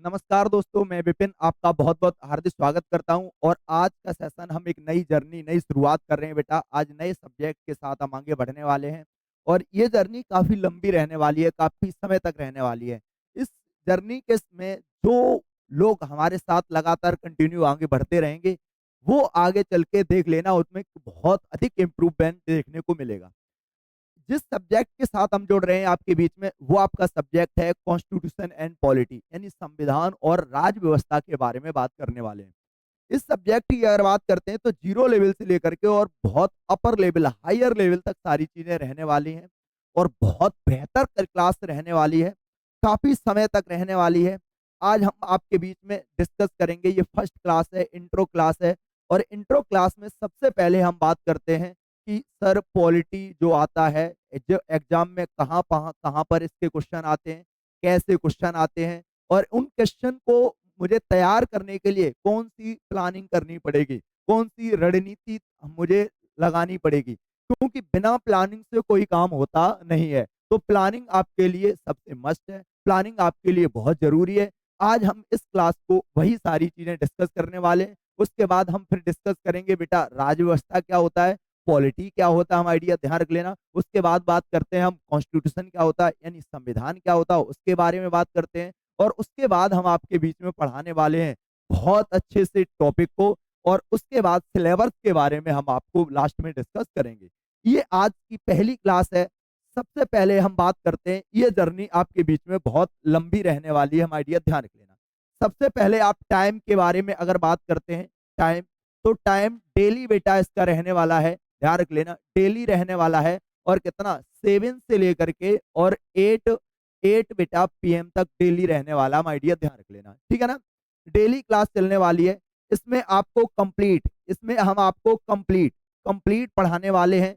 नमस्कार दोस्तों, मैं विपिन आपका बहुत-बहुत हार्दिक स्वागत करता हूं और आज का सेशन हम एक नई जर्नी, नई शुरुआत कर रहे हैं बेटा। आज नए सब्जेक्ट के साथ हम आगे बढ़ने वाले हैं और ये जर्नी काफ़ी लंबी रहने वाली है, काफ़ी समय तक रहने वाली है। इस जर्नी के में जो लोग हमारे साथ लगातार कंटिन्यू आगे बढ़ते रहेंगे, वो आगे चल के देख लेना उसमें बहुत अधिक इम्प्रूवमेंट देखने को मिलेगा। जिस सब्जेक्ट के साथ हम जुड़ रहे हैं आपके बीच में, वो आपका सब्जेक्ट है कॉन्स्टिट्यूशन एंड पॉलिटी, यानी संविधान और राज व्यवस्था के बारे में बात करने वाले हैं। इस सब्जेक्ट की अगर बात करते हैं तो जीरो लेवल से लेकर के और बहुत अपर लेवल, हायर लेवल तक सारी चीजें रहने वाली हैं और बहुत बेहतर क्लास रहने वाली है, काफी समय तक रहने वाली है। आज हम आपके बीच में डिस्कस करेंगे। ये फर्स्ट क्लास है, इंट्रो क्लास है और इंट्रो क्लास में सबसे पहले हम बात करते हैं कि सर पॉलिटी जो आता है, जो एग्जाम में कहाँ कहाँ कहाँ पर इसके क्वेश्चन आते हैं, कैसे क्वेश्चन आते हैं और उन क्वेश्चन को मुझे तैयार करने के लिए कौन सी प्लानिंग करनी पड़ेगी, कौन सी रणनीति मुझे लगानी पड़ेगी, क्योंकि बिना प्लानिंग से कोई काम होता नहीं है। तो प्लानिंग आपके लिए सबसे मस्ट है, प्लानिंग आपके लिए बहुत जरूरी है। आज हम इस क्लास को वही सारी चीजें डिस्कस करने वाले हैं। उसके बाद हम फिर डिस्कस करेंगे बेटा राज्य व्यवस्था क्या होता है, पॉलिटी क्या होता है, हम आइडिया ध्यान रख लेना। उसके बाद बात करते हैं हम कॉन्स्टिट्यूशन क्या होता है, यानी संविधान क्या होता है, उसके बारे में बात करते हैं। और उसके बाद हम आपके बीच में पढ़ाने वाले हैं बहुत अच्छे से टॉपिक को, और उसके बाद सिलेबस के बारे में हम आपको लास्ट में डिस्कस करेंगे। ये आज की पहली क्लास है। सबसे पहले हम बात करते हैं, ये जर्नी आपके बीच में बहुत लंबी रहने वाली है, हम आइडिया ध्यान रख लेना। सबसे पहले आप टाइम के बारे में अगर बात करते हैं, टाइम, तो टाइम डेली बेटा इसका रहने वाला है, ध्यान रख लेना, डेली रहने वाला है। और कितना, 7 से लेकर के और 8 बेटा पीएम तक डेली रहने वाला, हम आइडिया ध्यान रख लेना, ठीक है ना। डेली क्लास चलने वाली है। इसमें आपको कंप्लीट, इसमें हम आपको कंप्लीट कंप्लीट पढ़ाने वाले हैं,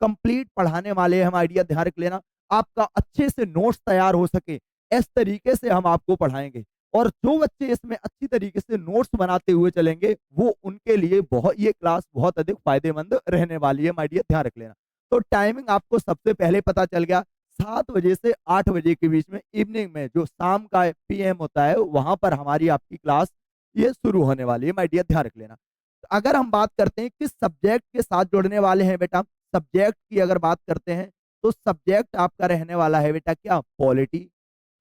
कंप्लीट पढ़ाने वाले हैं, हम आइडिया ध्यान रख लेना। आपका अच्छे से नोट्स तैयार हो सके इस तरीके से हम आपको पढ़ाएंगे। और जो बच्चे इसमें अच्छी तरीके से नोट्स बनाते हुए चलेंगे, वो उनके लिए बहुत, ये क्लास बहुत अधिक फायदेमंद रहने वाली है, आइडिया ध्यान रख लेना। तो टाइमिंग आपको सबसे पहले पता चल गया, 7 बजे से 8 बजे के बीच में, इवनिंग में जो शाम का पीएम होता है, वहां पर हमारी आपकी क्लास ये शुरू होने वाली है, आइडिया ध्यान रख लेना। तो अगर हम बात करते हैं किस सब्जेक्ट के साथ जुड़ने वाले हैं बेटा, सब्जेक्ट की अगर बात करते हैं तो सब्जेक्ट आपका रहने वाला है बेटा क्या, पॉलिटी।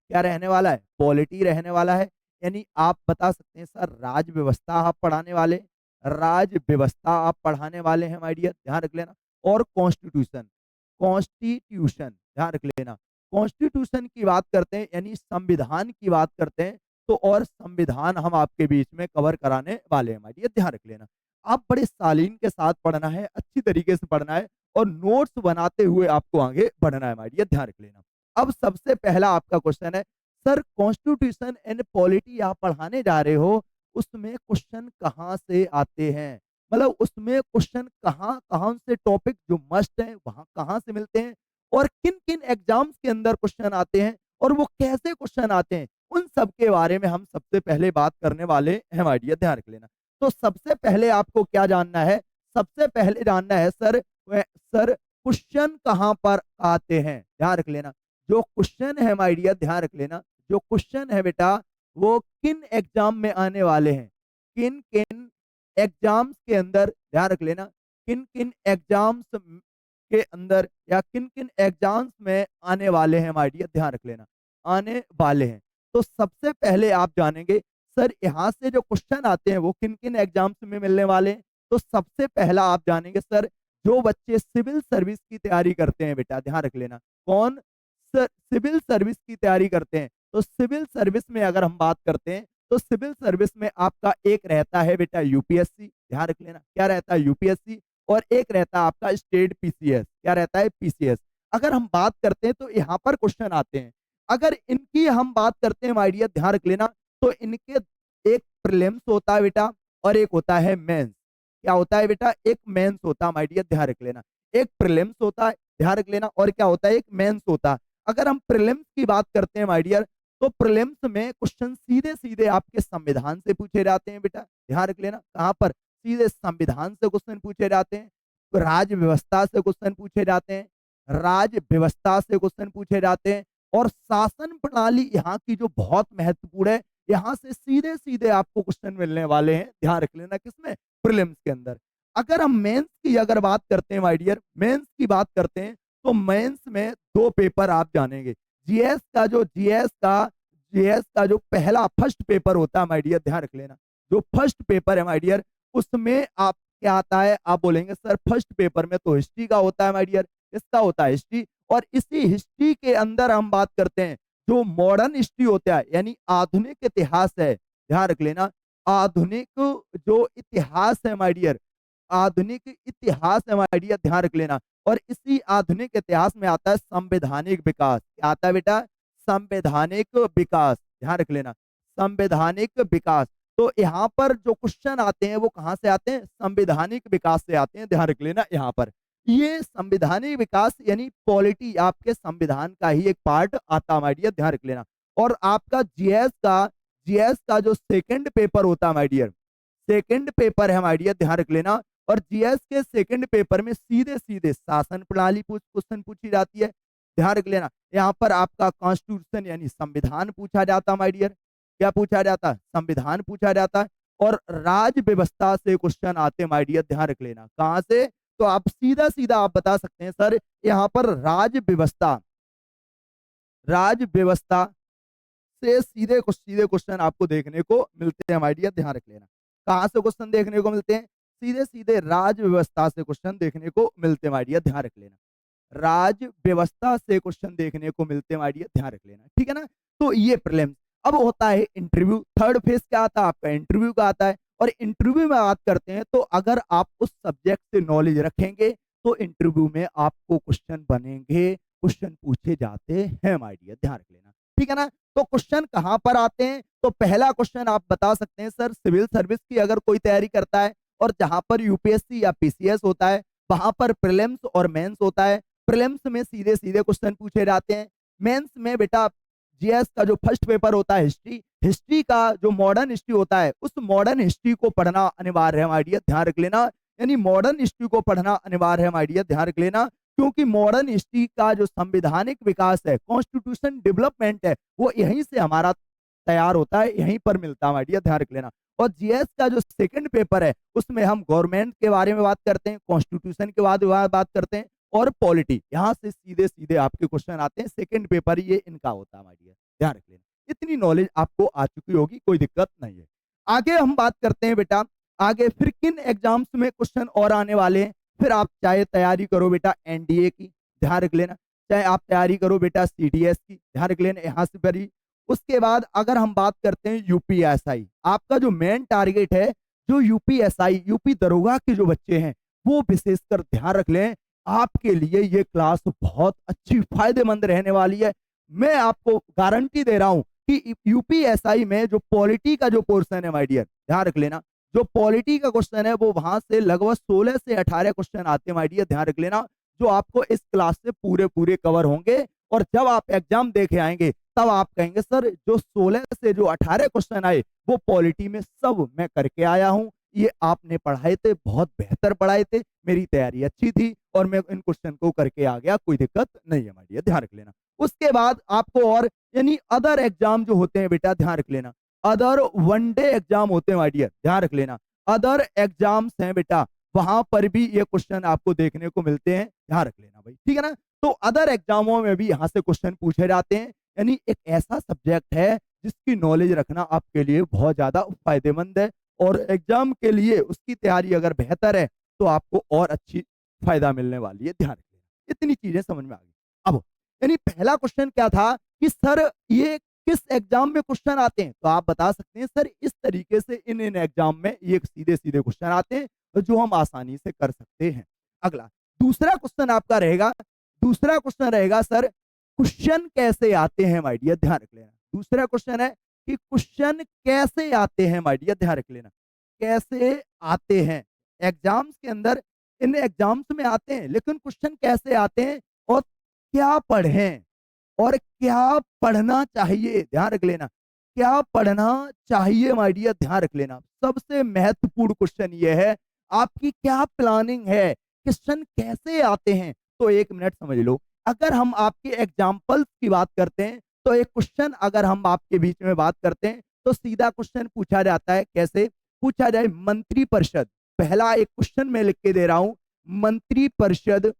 क्या रहने वाला है, पॉलिटी रहने वाला है। यानी आप बता सकते हैं सर राज व्यवस्था आप पढ़ाने वाले, राज व्यवस्था आप पढ़ाने वाले हैं, आइडिया ध्यान रख लेना। और कॉन्स्टिट्यूशन, कॉन्स्टिट्यूशन ध्यान रख लेना। कॉन्स्टिट्यूशन की बात करते हैं यानी संविधान की बात करते हैं, तो और संविधान हम आपके बीच में कवर कराने वाले हैं, आइडिया ध्यान रख लेना। आप बड़े सालीन के साथ पढ़ना है, अच्छी तरीके से पढ़ना है और नोट्स बनाते हुए आपको आगे बढ़ना है, आइडिया ध्यान रख लेना। अब सबसे पहला आपका क्वेश्चन है, सर कॉन्स्टिट्यूशन एंड पॉलिटी आप पढ़ाने जा रहे हो, उसमें क्वेश्चन कहाँ से आते हैं, मतलब उसमें क्वेश्चन कहाँ कहाँ से, टॉपिक जो मस्ट है वहां कहाँ से मिलते हैं और किन किन एग्जाम्स के अंदर क्वेश्चन आते हैं और वो कैसे क्वेश्चन आते हैं, उन सब के बारे में हम सबसे पहले बात करने वाले हैं, आइडिया ध्यान रख लेना। तो सबसे पहले आपको क्या जानना है, सबसे पहले जानना है सर, सर क्वेश्चन कहाँ पर आते हैं, ध्यान रख लेना। जो क्वेश्चन है आइडिया ध्यान रख लेना, जो क्वेश्चन है बेटा वो किन एग्जाम में आने वाले हैं, किन किन एग्जाम्स के अंदर, ध्यान रख लेना, किन किन एग्जाम्स के अंदर या किन किन एग्जाम्स में आने वाले हैं, आइडिया ध्यान रख लेना, आने वाले हैं। तो सबसे पहले आप जानेंगे सर यहाँ से जो क्वेश्चन आते हैं वो किन किन एग्जाम्स में मिलने वाले हैं। तो सबसे पहला आप जानेंगे सर, जो बच्चे सिविल सर्विस की तैयारी करते हैं बेटा, ध्यान रख लेना, कौन, सर सिविल सर्विस की तैयारी करते हैं। तो सिविल सर्विस में अगर हम बात करते हैं तो सिविल सर्विस में आपका एक रहता है बेटा यूपीएससी, ध्यान रख लेना, क्या रहता है, यूपीएससी। और एक रहता है आपका स्टेट पीसीएस, क्या रहता है, पीसीएस। अगर हम बात करते हैं तो यहाँ पर क्वेश्चन आते हैं। अगर इनकी हम बात करते हैं आइडिया ध्यान रख लेना, तो इनके एक प्रीलिम्स होता है बेटा और एक होता है मेंस। क्या होता है बेटा, एक मेंस होता है, आइडिया ध्यान रख लेना। एक प्रीलिम्स होता है, ध्यान रख लेना, और क्या होता है, एक मेंस होता है। अगर हम प्रीलिम्स की बात करते हैं माय डियर, तो प्रीलिम्स में क्वेश्चन सीधे सीधे आपके संविधान से पूछे जाते हैं बेटा, ध्यान रख लेना, कहां पर, सीधे संविधान से क्वेश्चन पूछे जाते हैं। राज व्यवस्था से क्वेश्चन पूछे जाते हैं, राज व्यवस्था से क्वेश्चन पूछे जाते हैं। और शासन प्रणाली यहाँ की जो बहुत महत्वपूर्ण है, यहाँ से सीधे सीधे आपको क्वेश्चन मिलने वाले हैं, ध्यान रख लेना, किसमें, प्रीलिम्स के अंदर। अगर हम मेंस की अगर बात करते हैं माय डियर, मेंस की बात करते हैं, तो मेंस में दो पेपर आप जानेंगे। जीएस का जो पहला फर्स्ट पेपर होता है माय डियर, ध्यान रख लेना, जो फर्स्ट पेपर है माय डियर, उसमें आप क्या आता है, आप बोलेंगे सर फर्स्ट पेपर में तो हिस्ट्री का होता है माय डियर, इसका होता है हिस्ट्री। और इसी हिस्ट्री के अंदर हम बात करते हैं जो मॉडर्न हिस्ट्री होता है, यानी आधुनिक इतिहास है, ध्यान रख लेना, आधुनिक जो इतिहास है माय डियर, आधुनिक इतिहास है माय डियर, ध्यान रख लेना। और इसी आधुनिक इतिहास में आता है संवैधानिक विकास, क्या आता है बेटा, संवैधानिक विकास, ध्यान रख लेना, संवैधानिक विकास। तो यहाँ पर जो क्वेश्चन आते हैं वो कहाँ से आते हैं, संवैधानिक विकास से आते हैं, ध्यान रख लेना। यहाँ पर ये संवैधानिक विकास यानी पॉलिटी, आपके संविधान का ही एक पार्ट आता है माय डियर, ध्यान रख लेना। और आपका जीएस का जो सेकंड पेपर होता है माय डियर, सेकंड पेपर है माय डियर, ध्यान रख लेना। और जीएस के सेकंड पेपर में सीधे सीधे शासन प्रणाली क्वेश्चन पूछी जाती है, ध्यान रख लेना। यहाँ पर आपका कॉन्स्टिट्यूशन यानी संविधान पूछा जाता है माय डियर, क्या पूछा जाता है, संविधान पूछा जाता है। और राज व्यवस्था से क्वेश्चन आते हैं माय डियर, ध्यान रख लेना, कहां से, तो आप सीधा सीधा आप बता सकते हैं सर यहाँ पर राज व्यवस्था से सीधे क्वेश्चन आपको देखने को मिलते हैं माय डियर, ध्यान रख लेना। कहां से क्वेश्चन देखने को मिलते हैं, सीधे सीधे राज व्यवस्था से क्वेश्चन देखने को मिलते हैं माय डियर, ध्यान रख लेना, राज व्यवस्था से क्वेश्चन देखने को मिलते हैं माय डियर, ध्यान रख लेना, ठीक है ना। तो ये प्रीलिम्स। अब होता है इंटरव्यू, थर्ड फेज क्या आता है आपका, इंटरव्यू का आता है। और इंटरव्यू में बात करते हैं तो अगर आप उस सब्जेक्ट से नॉलेज रखेंगे तो इंटरव्यू में आपको क्वेश्चन बनेंगे, क्वेश्चन पूछे जाते हैं माय डियर, ध्यान रख लेना, ठीक है ना। तो क्वेश्चन कहां पर आते हैं, तो पहला क्वेश्चन आप बता सकते हैं सर सिविल सर्विस की अगर कोई तैयारी करता है और जहां पर यूपीएससी या पीसीएस होता है वहां पर प्रीलिम्स और मेंस होता है। प्रीलिम्स में सीधे सीधे क्वेश्चन पूछे जाते हैं, मेंस में बेटा जीएस का जो फर्स्ट पेपर होता है हिस्ट्री का जो मॉडर्न हिस्ट्री होता है उस मॉडर्न हिस्ट्री को पढ़ना अनिवार्य है माय डियर, ध्यान रख लेना, यानी मॉडर्न हिस्ट्री को पढ़ना अनिवार्य है माय डियर, ध्यान रख लेना। क्योंकि मॉडर्न हिस्ट्री का जो संवैधानिक विकास है, कॉन्स्टिट्यूशन डेवलपमेंट है, वो यहीं से हमारा तैयार होता है, यहीं पर मिलता है माय डियर, ध्यान रख लेना। और जीएस का जो सेकंड पेपर है उसमें हम गवर्नमेंट के बारे में बात करते हैं, कॉन्स्टिट्यूशन के बाद बात करते हैं और पॉलिटी, यहाँ से सीधे सीधे आपके क्वेश्चन आते हैं। सेकंड पेपर ये इनका होता है माय डियर, ध्यान रख लेना। इतनी नॉलेज आपको आ चुकी होगी, कोई दिक्कत नहीं है। आगे हम बात करते हैं बेटा, आगे फिर किन एग्जाम्स में क्वेश्चन और आने वाले हैं। फिर आप चाहे तैयारी करो बेटा एनडीए की, ध्यान रख लेना, चाहे आप तैयारी करो बेटा सीडीएस की, ध्यान रख लेना, यहाँ से परी। उसके बाद अगर हम बात करते हैं यूपीएसआई, आपका जो मेन टारगेट है, जो यूपीएसआई यूपी दरोगा के जो बच्चे हैं वो विशेषकर ध्यान रख लें, आपके लिए ये क्लास बहुत अच्छी फायदेमंद रहने वाली है। मैं आपको गारंटी दे रहा हूं कि यूपीएसआई में जो पॉलिटी का जो पोर्शन है माय डियर, ध्यान रख लेना, जो पॉलिटी का क्वेश्चन है वो वहां से लगभग 16 से 18 क्वेश्चन आते हैं माय डियर, ध्यान रख लेना, जो आपको इस क्लास से पूरे पूरे कवर होंगे। और जब आप एग्जाम देखे आएंगे तब आप कहेंगे सर जो 16 से जो 18 क्वेश्चन आए वो पॉलिटी में सब मैं करके आया हूं, ये आपने पढ़ाए थे, बहुत बेहतर पढ़ाए थे, मेरी तैयारी अच्छी थी और मैं इन क्वेश्चन को करके आ गया, कोई दिक्कत नहीं है माय डियर, ध्यान रख लेना। उसके बाद आपको और यानी अदर एग्जाम जो होते हैं बेटा, ध्यान रख लेना, अदर वनडे एग्जाम होते हैं माय डियर, ध्यान रख लेना, अदर एग्जाम्स हैं बेटा, वहां पर भी ये क्वेश्चन आपको देखने को मिलते हैं, ध्यान रख लेना भाई, ठीक है ना। तो अदर एग्जामों में भी यहाँ से क्वेश्चन पूछे जाते हैं, यानी एक ऐसा सब्जेक्ट है जिसकी नॉलेज रखना आपके लिए बहुत ज्यादा फायदेमंद है। और एग्जाम के लिए उसकी तैयारी अगर बेहतर है तो आपको और अच्छी फायदा मिलने वाली है, ध्यान रख लेना। इतनी चीजें समझ में आ गई। अब यानी पहला क्वेश्चन क्या था कि सर ये किस एग्जाम में क्वेश्चन आते हैं, तो आप बता सकते हैं सर इस तरीके से इन एग्जाम में ये सीधे सीधे क्वेश्चन आते हैं जो हम आसानी से कर सकते हैं। अगला दूसरा क्वेश्चन आपका रहेगा, दूसरा क्वेश्चन रहेगा सर क्वेश्चन कैसे आते हैं माय डियर, ध्यान रख लेना। दूसरा क्वेश्चन है कि क्वेश्चन कैसे आते हैं माय डियर, ध्यान रख लेना, कैसे आते हैं एग्जाम्स के अंदर, इन एग्जाम्स में आते हैं, लेकिन क्वेश्चन कैसे आते हैं और क्या पढ़ें और क्या पढ़ना चाहिए, ध्यान रख लेना, क्या पढ़ना चाहिए माय डियर, ध्यान रख लेना। सबसे महत्वपूर्ण क्वेश्चन ये है आपकी क्या प्लानिंग है, क्वेश्चन कैसे आते हैं। तो एक मिनट समझ लो, अगर हम आपके एग्जाम्पल्स की बात करते हैं तो एक क्वेश्चन अगर हम आपके बीच में बात करते हैं तो सीधा क्वेश्चन पूछा जाता है, कैसे पूछा जाए, मंत्रिपरिषद, पहला एक क्वेश्चन मैं लिख के दे रहा हूं, मंत्रिपरिषद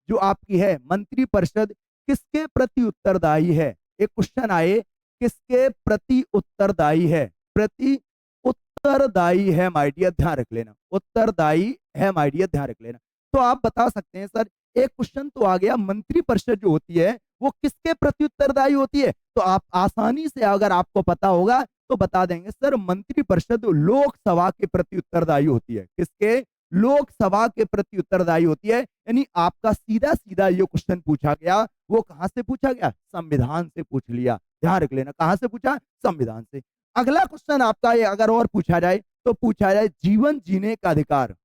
जो आपकी है, मंत्रिपरिषद किसके प्रति उत्तरदायी है? एक क्वेश्चन आए, किसके प्रति उत्तरदायी है? प्रति उत्तरदायी है माय डियर, ध्यान रख लेना, उत्तरदायी है माय डियर, ध्यान रख लेना। तो आप बता सकते हैं सर, एक क्वेश्चन तो आ गया, मंत्रिपरिषद जो होती है वो किसके प्रति उत्तरदायी होती है? तो आप आसानी से अगर आपको पता होगा तो बता देंगे सर, मंत्रिपरिषद लोकसभा के प्रति उत्तरदायी होती है। किसके? लोकसभा के प्रति उत्तरदायी होती है। यानी आपका सीधा सीधा ये क्वेश्चन पूछा गया, वो कहां से पूछा गया? संविधान से पूछ लिया, ध्यान रख लेना, कहां से पूछा? संविधान से। अगला क्वेश्चन आपका ये अगर और पूछा जाए तो पूछा जाए, जीवन जीने का अधिकार,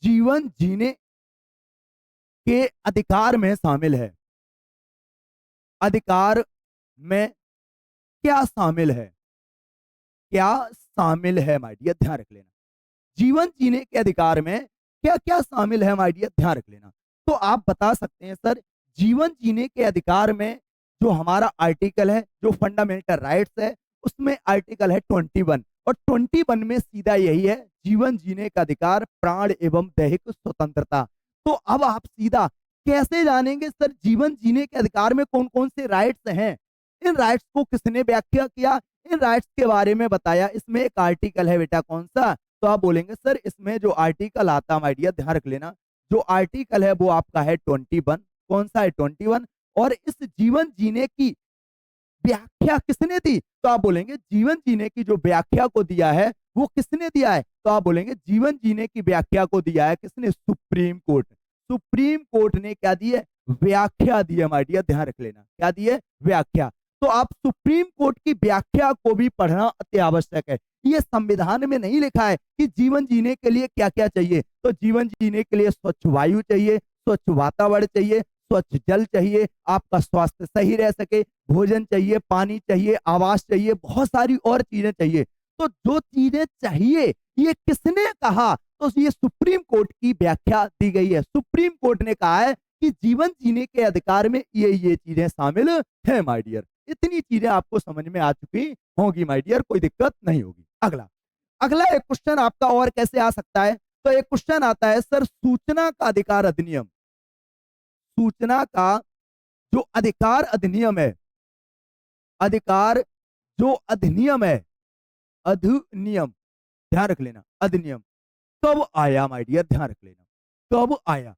जीवन जीने के अधिकार में शामिल है, अधिकार में क्या शामिल है? क्या शामिल है माय डियर, ध्यान रख लेना। जीवन जीने के अधिकार में क्या क्या शामिल है माय डियर, ध्यान रख लेना। तो आप बता सकते हैं सर, जीवन जीने के अधिकार में जो हमारा आर्टिकल है, जो फंडामेंटल राइट्स है, उसमें आर्टिकल है 21, और 21 में सीधा यही है, जीवन जीने का अधिकार, प्राण एवं दैहिक स्वतंत्रता। तो अब आप सीधा कैसे जानेंगे सर, जीवन जीने के अधिकार में कौन कौन से राइट्स हैं? इन राइट्स को किसने व्याख्या किया? इन राइट्स के बारे में बताया। इसमें एक आर्टिकल है बेटा, कौन सा? तो आप बोलेंगे सर, इसमें जो आर्टिकल आता माय डियर, ध्यान रख लेना, जो आर्टिकल है वो आपका है 21। कौन सा है? 21। और इस जीवन जीने की व्याख्या किसने दी? तो आप बोलेंगे जीवन जीने की जो व्याख्या को दिया है वो किसने दिया है? तो आप बोलेंगे जीवन जीने की व्याख्या को दिया है किसने? Supreme court. सुप्रीम कोर्ट ने क्या दी है? व्याख्या दी है माय डियर, ध्यान रख लेना, क्या दी है? व्याख्या। तो आप सुप्रीम कोर्ट की व्याख्या को भी पढ़ना अति आवश्यक है। ये संविधान में नहीं लिखा है कि जीवन जीने के लिए क्या क्या चाहिए। तो जीवन जीने के लिए स्वच्छ वायु चाहिए, स्वच्छ वातावरण चाहिए, स्वच्छ जल चाहिए, आपका स्वास्थ्य सही रह सके, भोजन चाहिए, पानी चाहिए, आवास चाहिए, बहुत सारी और चीजें चाहिए। तो जो चीजें चाहिए ये किसने कहा? तो ये सुप्रीम कोर्ट की व्याख्या दी गई है। सुप्रीम कोर्ट ने कहा है कि जीवन जीने के अधिकार में ये चीजें शामिल है माय डियर। इतनी चीजें आपको समझ में आ चुकी होगी माय डियर, कोई दिक्कत नहीं होगी। अगला अगला एक क्वेश्चन आपका और कैसे आ सकता है? तो एक क्वेश्चन आता है सर, सूचना का अधिकार अधिनियम, सूचना का जो अधिकार अधिनियम है, अधिकार जो अधिनियम है, अधिनियम, ध्यान रख लेना, अधिनियम कब आया माय डियर, ध्यान रख लेना, कब आया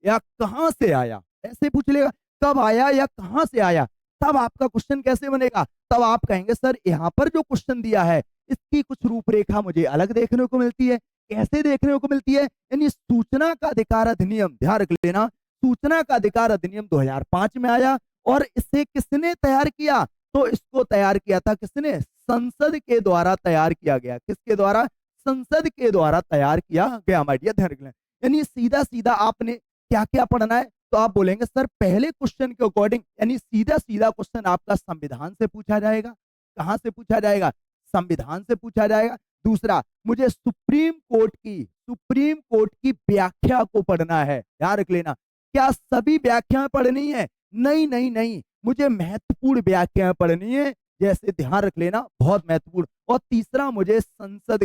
या कहां से आया? ऐसे पूछ लेगा, कब आया या कहां से आया, तब आपका क्वेश्चन कैसे बनेगा? तब आप कहेंगे सर, यहां पर जो क्वेश्चन दिया है इसकी कुछ रूपरेखा मुझे अलग देखने को मिलती है। कैसे देखने को मिलती है? यानी सूचना का अधिकार अधिनियम, ध्यान रख लेना, सूचना का अधिकार अधिनियम 2005 में आया, और इसे किसने तैयार किया? तो इसको तैयार किया था किसने? संसद के द्वारा तैयार किया गया। किसके द्वारा? संसद के द्वारा तैयार किया गया माय डियर, ध्यान रख लेना। यानी सीधा सीधा आपने क्या क्या पढ़ना है? तो आप बोलेंगे सर, पहले क्वेश्चन के अकॉर्डिंग, यानी सीधा सीधा क्वेश्चन आपका संविधान से पूछा जाएगा। कहां से पूछा जाएगा? संविधान से पूछा जाएगा। दूसरा, मुझे सुप्रीम कोर्ट की व्याख्या को पढ़ना है, ध्यान रख लेना। क्या सभी व्याख्याएं पढ़नी है? नहीं नहीं नहीं, मुझे महत्वपूर्ण व्याख्याएं पढ़नी है, जैसे ध्यान रख लेना, बहुत महत्वपूर्ण। और तीसरा, मुझे संसद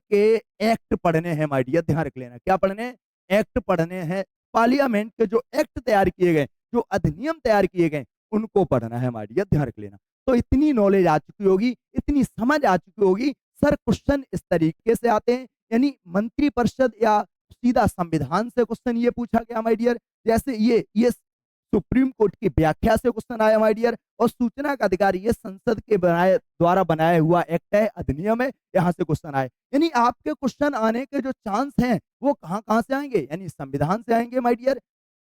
के एक्ट पढ़ने हैं माय डियर, ध्यान रख लेना। क्या पढ़ने हैं? एक्ट पढ़ने हैं। पार्लियामेंट के जो एक्ट तैयार किए गए, जो अधिनियम तैयार किए गए, उनको पढ़ना है माय डियर, ध्यान रख लेना। तो इतनी नॉलेज आ चुकी होगी, इतनी समझ आ चुकी होगी। सर, क्वेश्चन इस तरीके से आते हैं, यानी मंत्रिपरिषद या सीधा संविधान से क्वेश्चन ये पूछा गया माय डियर, जैसे ये सुप्रीम कोर्ट की व्याख्या से क्वेश्चन आया माय डियर, और सूचना का अधिकार ये संसद के द्वारा बनाया हुआ एक्ट है, अधिनियम है, यहाँ से क्वेश्चन आए। यानी आपके क्वेश्चन आने के जो चांस हैं वो कहाँ कहाँ से आएंगे? यानी संविधान से आएंगे माय डियर,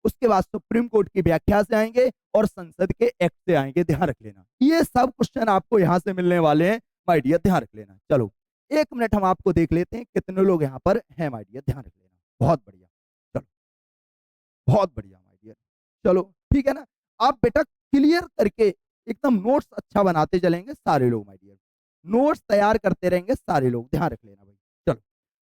उसके बाद सुप्रीम कोर्ट की व्याख्या से आएंगे, और संसद के एक्ट से आएंगे, ध्यान रख लेना। ये सब क्वेश्चन आपको यहाँ से मिलने वाले हैं माय डियर, ध्यान रख लेना। चलो 1 मिनट हम आपको देख लेते हैं कितने लोग यहाँ पर हैं माय डियर, ध्यान रख लेना। बहुत बढ़िया, चलो बहुत बढ़िया माय डियर, चलो ठीक है ना। आप बेटा क्लियर करके एकदम नोट्स अच्छा बनाते चलेंगे सारे लोग माय डियर, नोट्स तैयार करते रहेंगे सारे लोग, ध्यान रख लेना भाई। चलो,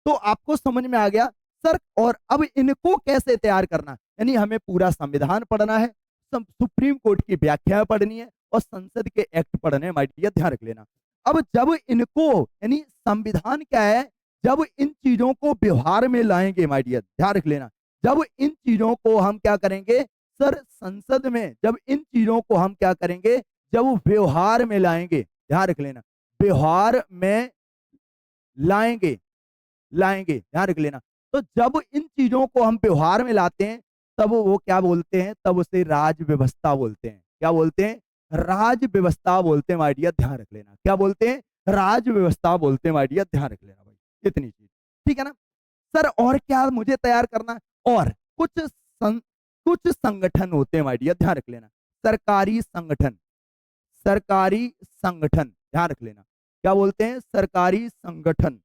तो आपको समझ में आ गया सर। और अब इनको कैसे तैयार करना? यानी हमें पूरा संविधान पढ़ना है, सुप्रीम कोर्ट की व्याख्या पढ़नी है, और संसद के एक्ट पढ़ने हैं, माय डियर, ध्यान रख लेना। अब जब इनको, यानी संविधान क्या है, जब इन चीजों को व्यवहार में लाएंगे, माय डियर, ध्यान रख लेना, जब इन चीजों को हम क्या करेंगे सर, संसद में जब इन चीजों को हम क्या करेंगे, जब व्यवहार में लाएंगे, ध्यान रख लेना, व्यवहार में लाएंगे, लाएंगे, ध्यान रख लेना। तो जब इन चीजों को हम व्यवहार में लाते हैं, तब वो क्या बोलते हैं, तब उसे राज व्यवस्था बोलते हैं। क्या बोलते हैं? राज व्यवस्था बोलते हैं, माय डियर, ध्यान रख लेना। क्या बोलते हैं? राज व्यवस्था बोलते हैं, माय डियर, ध्यान रख लेना भाई, इतनी चीज, ठीक है ना सर। और क्या मुझे तैयार करना है? और कुछ संगठन होते हैं, माय डियर, ध्यान रख लेना, सरकारी संगठन, सरकारी संगठन, ध्यान रख लेना। क्या बोलते हैं? सरकारी संगठन,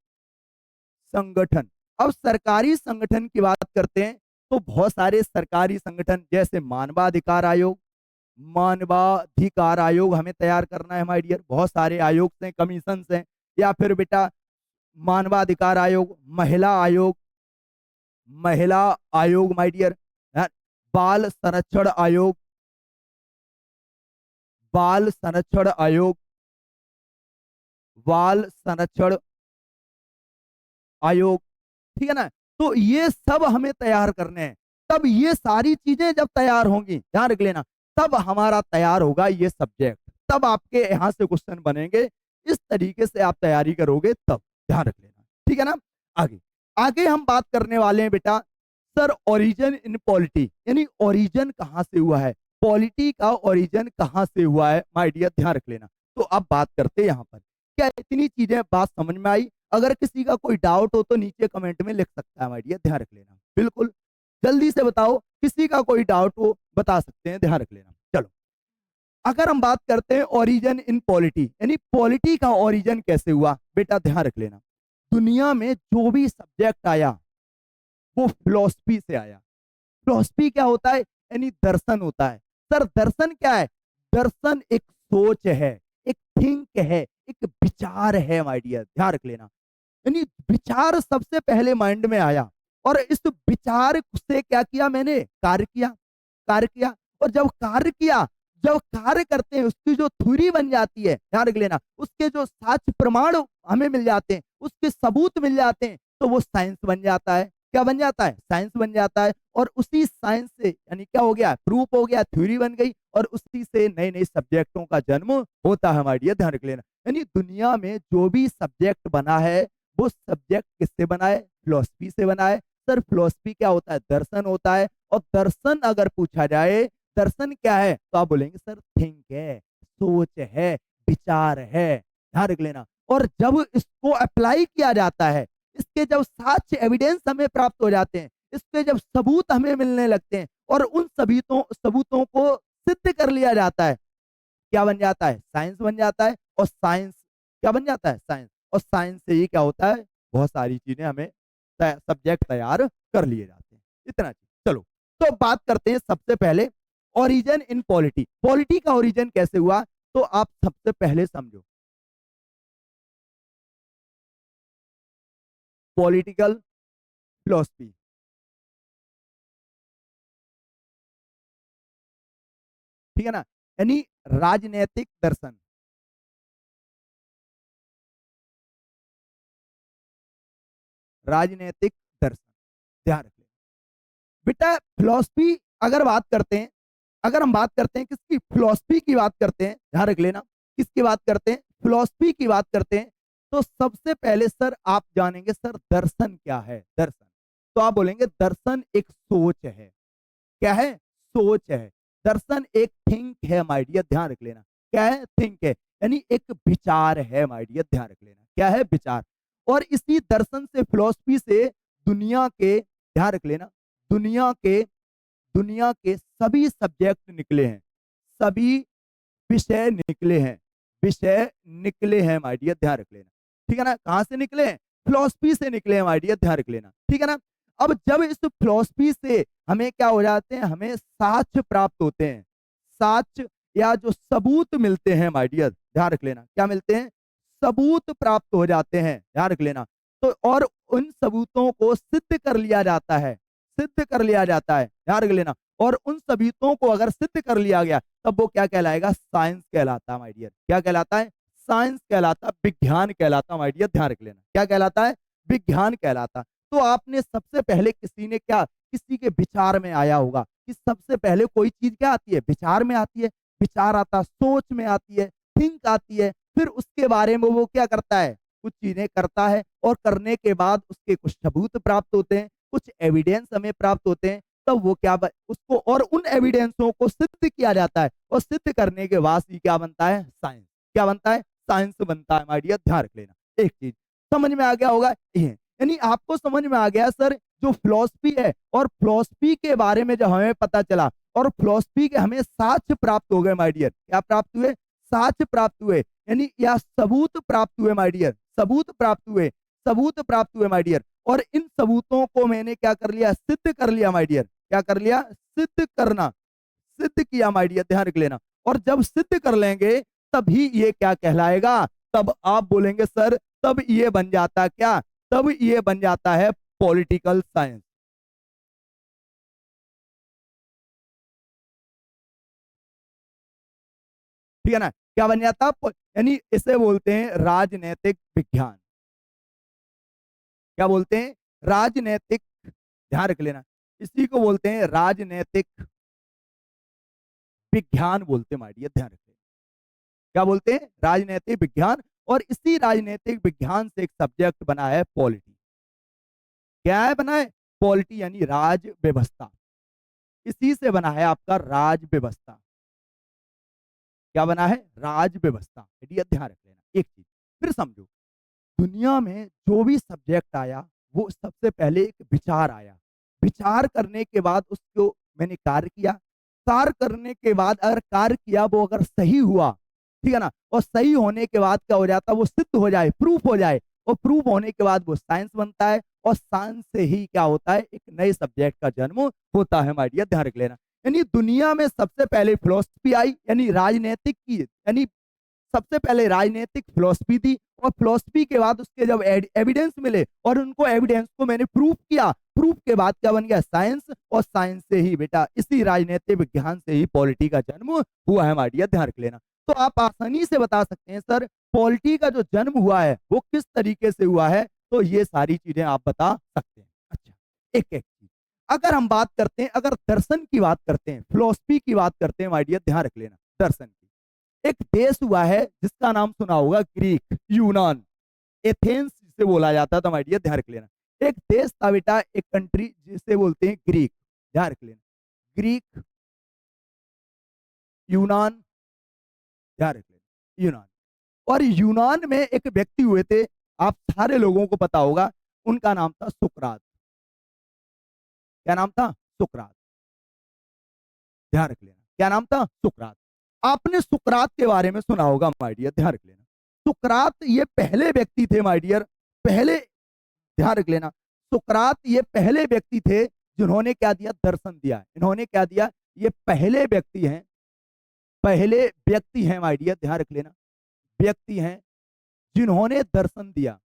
संगठन। अब सरकारी संगठन की बात करते हैं तो बहुत सारे सरकारी संगठन, जैसे मानवाधिकार आयोग, मानवाधिकार आयोग हमें तैयार करना है, माय डियर। बहुत सारे आयोग हैं, कमीशन हैं, या फिर बेटा मानवाधिकार आयोग, महिला आयोग, महिला आयोग, माय डियर, बाल संरक्षण आयोग, बाल संरक्षण आयोग, बाल संरक्षण आयोग, ठीक है ना। तो ये सब हमें तैयार करने हैं। तब ये सारी चीजें जब तैयार होंगी, ध्यान रख लेना, तब हमारा तैयार होगा ये सब्जेक्ट, तब आपके यहां से क्वेश्चन बनेंगे। इस तरीके से आप तैयारी करोगे तब, ध्यान रख लेना, ठीक है ना। आगे आगे हम बात करने वाले हैं बेटा सर, ओरिजिन इन पॉलिटी, यानी ओरिजिन कहां से हुआ है, पॉलिटी का ओरिजिन कहां से हुआ है, माय डियर, ध्यान रख लेना। तो अब बात करते हैं यहां पर, क्या इतनी चीजें बात समझ में आई? अगर किसी का कोई डाउट हो तो नीचे कमेंट में लिख सकता है, माय डियर, ध्यान रख लेना। बिल्कुल जल्दी से बताओ, किसी का कोई डाउट हो बता सकते हैं, ध्यान रख लेना। चलो, अगर हम बात करते हैं ओरिजिन इन पॉलिटी, यानी पॉलिटी का ओरिजिन कैसे हुआ, बेटा ध्यान रख लेना। दुनिया में जो भी सब्जेक्ट आया वो फिलोसफी से आया। फिलोसफी क्या होता है? यानी दर्शन होता है। सर दर्शन क्या है? दर्शन एक सोच है, एक थिंक है, एक विचार है, माय डियर, ध्यान रख लेना। यानी विचार सबसे पहले माइंड में आया, और इस विचार से क्या किया मैंने? कार्य किया, कार्य किया। और जब कार्य किया, जब कार्य करते हैं, उसकी जो थ्योरी बन जाती है, ध्यान रख लेना, उसके जो साक्ष्य प्रमाण हमें मिल जाते हैं, उसके सबूत मिल जाते हैं, तो वो साइंस बन जाता है। क्या बन जाता है? साइंस बन जाता है। और उसी साइंस से, यानी क्या हो गया? प्रूफ हो गया, थ्योरी बन गई, और उसी से नए नए सब्जेक्टों का जन्म होता है, हमारे, ध्यान रख लेना। यानी दुनिया में जो भी सब्जेक्ट बना है, वो सब्जेक्ट किससे बना है? फिलोसफी से बना है। सर फिलोसफी क्या होता है? दर्शन होता है। और दर्शन अगर पूछा जाए, दर्शन क्या है, तो आप बोलेंगे सर थिंक है, सोच है, विचार है, ध्यान रख लेना। और जब इसको अप्लाई किया जाता है, इसके जब साक्ष्य एविडेंस हमें प्राप्त हो जाते हैं, इसके जब सबूत हमें मिलने लगते हैं, और उन सबूतों को सिद्ध कर लिया जाता है, क्या बन जाता है? साइंस बन जाता है। और साइंस क्या बन जाता है? साइंस। और साइंस से ही क्या होता है? बहुत सारी चीजें हमें सब्जेक्ट तैयार कर लिए जाते हैं, इतना चीज। चलो, तो बात करते हैं सबसे पहले ओरिजिन इन पॉलिटी। पॉलिटी का ओरिजिन कैसे हुआ, तो आप सबसे पहले समझो, पॉलिटिकल फिलोसफी, ठीक है ना, यानी राजनैतिक दर्शन, राजनैतिक दर्शन, ध्यान रखिए बेटा। फिलोसफी अगर बात करते हैं, अगर हम बात करते हैं किसकी? फिलोसफी की बात करते हैं, ध्यान रख लेना, किसकी बात करते हैं? फिलोसफी की बात करते हैं। तो सबसे पहले सर आप जानेंगे सर दर्शन क्या है। दर्शन, तो आप बोलेंगे दर्शन एक सोच है। क्या है? सोच है। दर्शन एक थिंक है, माय डियर, ध्यान रख लेना। क्या है? थिंक है, यानी एक विचार है, माय डियर, ध्यान रख लेना। क्या है? विचार। और इसी दर्शन से, फिलोसफी से दुनिया के, ध्यान रख लेना, दुनिया के, दुनिया के सभी सब्जेक्ट निकले हैं, सभी विषय निकले हैं, विषय निकले हैं, माय डियर, ध्यान रख लेना, ठीक है ना। कहां से निकले हैं? फिलोसफी से निकले हैं, माय डियर, ध्यान रख लेना, ठीक है ना। अब जब इस फिलोसफी से हमें क्या हो जाते हैं? हमें साक्ष्य प्राप्त होते हैं, साक्ष्य या जो सबूत मिलते हैं, माय डियर, ध्यान रख लेना। क्या मिलते हैं? सबूत प्राप्त हो जाते हैं, ध्यान रख लेना। तो और उन सबूतों को सिद्ध कर लिया जाता है, सिद्ध कर लिया जाता है, ध्यान रख लेना। और उन सबूतों को अगर सिद्ध कर लिया गया तब वो क्या कहलाएगा? साइंस कहलाता है माय डियर। क्या कहलाता है? साइंस कहलाता, विज्ञान कहलाता माय डियर, ध्यान रख लेना। क्या कहलाता है? विज्ञान कहलाता। तो आपने सबसे पहले किसी ने क्या, किसी के विचार में आया होगा कि सबसे पहले कोई चीज क्या आती है? विचार में आती है। विचार आता, सोच में आती है, थिंक आती है, फिर उसके बारे में वो क्या करता है? कुछ चीजें करता है, और करने के बाद उसके कुछ सबूत प्राप्त होते हैं, कुछ एविडेंस हमें प्राप्त होते हैं, तब वो क्या उसको, और उन एविडेंसों को सिद्ध किया जाता है, और सिद्ध करने के बाद ही क्या बनता है? साइंस। क्या बनता है? साइंस बनता है माय डियर, ध्यान रख लेना। एक चीज समझ में आ गया होगा ये, यानी आपको समझ में आ गया सर, जो फिलॉसफी है, और फिलॉसफी के बारे में जब हमें पता चला, और फिलॉसफी के हमें साक्ष्य प्राप्त हो गए माय डियर। क्या प्राप्त हुए? साक्ष्य प्राप्त हुए, यानी या सबूत प्राप्त हुए माय डियर, सबूत प्राप्त हुए, सबूत प्राप्त हुए माय डियर। और इन सबूतों को मैंने क्या कर लिया? सिद्ध कर लिया माय डियर। क्या कर लिया? सिद्ध करना, सिद्ध किया माय डियर, ध्यान रख लेना। और जब सिद्ध कर लेंगे तभी ये क्या कहलाएगा? तब आप बोलेंगे सर, तब ये बन जाता क्या? तब ये बन जाता है पॉलिटिकल साइंस। ठीक है ना? क्या बन जाता? यानी इसे बोलते हैं राजनैतिक विज्ञान। क्या बोलते हैं? राजनैतिक, ध्यान रख लेना, इसी को बोलते हैं राजनैतिक विज्ञान बोलते हैं माय डियर, ध्यान रखें। क्या बोलते हैं? राजनैतिक विज्ञान। और इसी राजनैतिक विज्ञान से एक सब्जेक्ट बना है पॉलिटी। क्या है बना है? पॉलिटी, यानी राज व्यवस्था। इसी से बना है आपका राज व्यवस्था। क्या बना है? राज व्यवस्था। ये ध्यान रख लेना। एक चीज फिर समझो, दुनिया में जो भी सब्जेक्ट आया, वो सबसे पहले एक विचार आया। विचार करने के बाद उसको मैंने कार्य किया। कार्य करने के बाद अगर कार्य किया, वो अगर सही हुआ, ठीक है ना, और सही होने के बाद क्या हो जाता? वो सिद्ध हो जाए, प्रूफ हो जाए, और प्रूफ होने के बाद वो साइंस बनता है, और साइंस से ही क्या होता है? एक नए सब्जेक्ट का जन्म होता है माय डियर, ध्यान रख लेना। यानी दुनिया में सबसे पहले फिलोसफी आई, यानी राजनीतिक की, यानी सबसे पहले राजनीतिक फिलोसफी थी, और फिलोसफी के बाद उसके जब एविडेंस मिले, और उनको एविडेंस को मैंने प्रूफ किया, प्रूफ के बाद क्या बन गया? साइंस। और साइंस से ही बेटा, इसी राजनीतिक विज्ञान से ही पॉलिटी का जन्म हुआ है माय डियर, ध्यान रख लेना। तो आप आसानी से बता सकते हैं सर, पॉलिटी का जो जन्म हुआ है वो किस तरीके से हुआ है, तो ये सारी चीजें आप बता सकते हैं। अच्छा, एक एक चीज अगर हम बात करते हैं, अगर दर्शन की बात करते हैं, फिलोसफी की बात करते हैं माय डियर, ध्यान रख लेना, दर्शन की, एक देश हुआ है जिसका नाम सुना होगा, ग्रीक, यूनान, एथेंस जिसे बोला जाता था माय डियर, ध्यान रख लेना। एक देश था बेटा, एक कंट्री जिसे बोलते हैं ग्रीक, ध्यान रख लेना। ग्रीक, यूनान, ध्यान रख लेना, यूनान। और यूनान में एक व्यक्ति हुए थे, आप सारे लोगों को पता होगा, उनका नाम था सुकरात। क्या नाम था? सुकरात, ध्यान रख लेना। क्या नाम था? सुकरात। आपने सुकरात के बारे में सुना होगा माय डियर, ध्यान रख लेना। सुकरात ये पहले व्यक्ति थे माय डियर, पहले, ध्यान रख लेना, सुकरात ये पहले व्यक्ति थे जिन्होंने क्या दिया? दर्शन दिया। इन्होंने क्या दिया? ये पहले व्यक्ति हैं, पहले व्यक्ति हैं माय डियर, ध्यान रख लेना, व्यक्ति हैं जिन्होंने दर्शन दिया।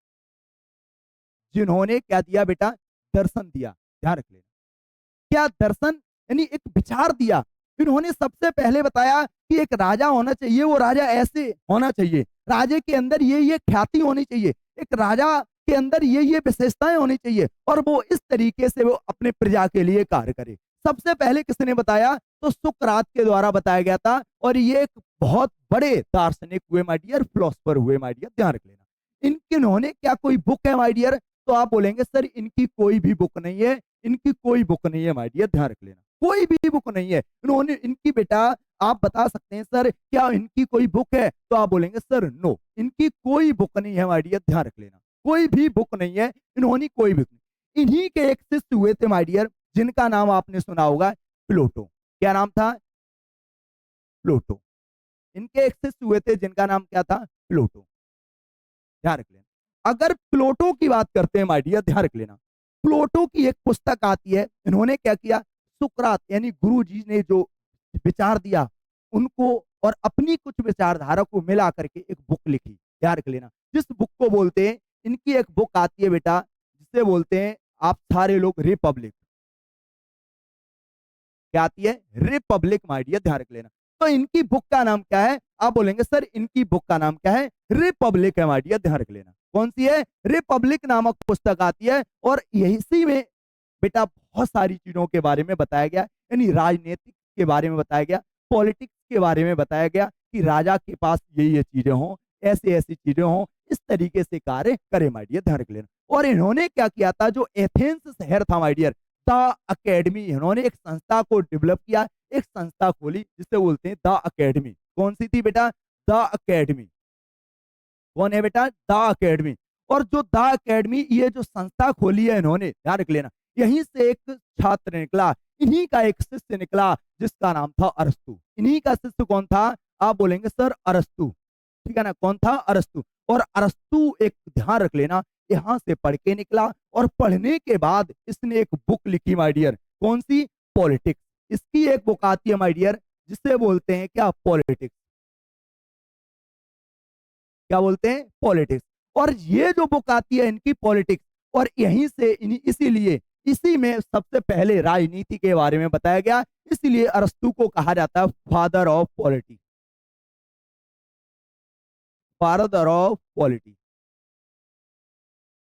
जिन्होंने क्या दिया बेटा? दर्शन दिया, ध्यान रख लेना। क्या दर्शन? यानी एक विचार दिया। इन्होंने सबसे पहले बताया कि एक राजा होना चाहिए, वो राजा ऐसे होना चाहिए, राजे के अंदर ये ख्याति होनी चाहिए, एक राजा के अंदर ये विशेषताएं होनी चाहिए, और वो इस तरीके से वो अपने प्रजा के लिए कार्य करे। सबसे पहले किसने बताया? तो सुकरात के द्वारा बताया गया था, और ये एक बहुत बड़े दार्शनिक हुए माय डियर, फिलोसफर हुए माय डियर, ध्यान रख लेना। इनके, इन्होंने क्या कोई बुक है माय डियर? तो आप बोलेंगे सर इनकी कोई भी बुक नहीं है, इनकी कोई बुक नहीं है माय डियर, ध्यान रख लेना, कोई भी बुक नहीं है। इन्होंने, इनकी बेटा, आप बता सकते हैं सर क्या इनकी कोई बुक है? तो आप बोलेंगे सर नो, इनकी कोई बुक नहीं है माय डियर, ध्यान रख लेना, कोई भी बुक नहीं है, इन्होंने कोई बुक नहीं। इन्हीं के एक शिष्य हुए थे माय डियर, जिनका नाम आपने सुना होगा, प्लूटो। क्या नाम था? प्लूटो। इनके एक शिष्य हुए थे जिनका नाम क्या था? प्लूटो, ध्यान रख लेना। अगर प्लूटो की बात करते हैं माय डियर, ध्यान रख लेना, प्लूटो की एक पुस्तक आती है। इन्होंने क्या किया? सुकरात यानी गुरु जी ने जो विचार दिया, उनको और अपनी कुछ विचारधारा को मिला करके एक बुक लिखी, ध्यान रख लेना, जिस बुक को बोलते हैं, इनकी एक बुक आती है बेटा, जिसे बोलते हैं आप सारे लोग रिपब्लिक। क्या आती है? रिपब्लिक माय डियर, ध्यान रख लेना। तो इनकी बुक का नाम क्या है? आप बोलेंगे सर इनकी बुक का नाम क्या है? रिपब्लिक है माय डियर, ध्यान रख लेना। कौन सी है? रिपब्लिक नामक पुस्तक आती है। और इसी में बेटा बहुत सारी चीजों के बारे में बताया गया, यानी राजनीतिक के बारे में बताया गया, पॉलिटिक्स के बारे में बताया गया कि राजा के पास ये चीजें हों, ऐसी ऐसी चीजें हों, इस तरीके से कार्य करे माय डियर, ध्यान रख लेना। और इन्होंने क्या किया था? जो एथेंस शहर था माय डियर, द अकेडमी, इन्होंने एक संस्था को डेवलप किया, एक संस्था खोली जिसे बोलते हैं द अकेडमी। कौन सी थी बेटा? The academy. कौन है बेटा? The academy. और जो द अकेडमी ये जो संस्था खोली है इन्होंने, ध्यान रख लेना, यहीं से एक छात्र निकला, इन्हीं का एक शिष्य निकला जिसका नाम था अरस्तु। इन्हीं का शिष्य कौन था? आप बोलेंगे सर अरस्तु, ठीक है ना? कौन था? अरस्तु। और अरस्तु एक, ध्यान रख लेना, यहां से पढ़ के निकला और पढ़ने के बाद इसने एक बुक लिखी माय डियर। कौन सी? पॉलिटिक्स। इसकी एक बुक आती है माय डियर जिसे बोलते हैं क्या? पॉलिटिक्स। क्या बोलते हैं? पॉलिटिक्स। और ये जो बुक आती है इनकी पॉलिटिक्स, और यहीं से इसीलिए इसी में सबसे पहले राजनीति के बारे में बताया गया, इसलिए अरस्तु को कहा जाता है father of polity. Father of polity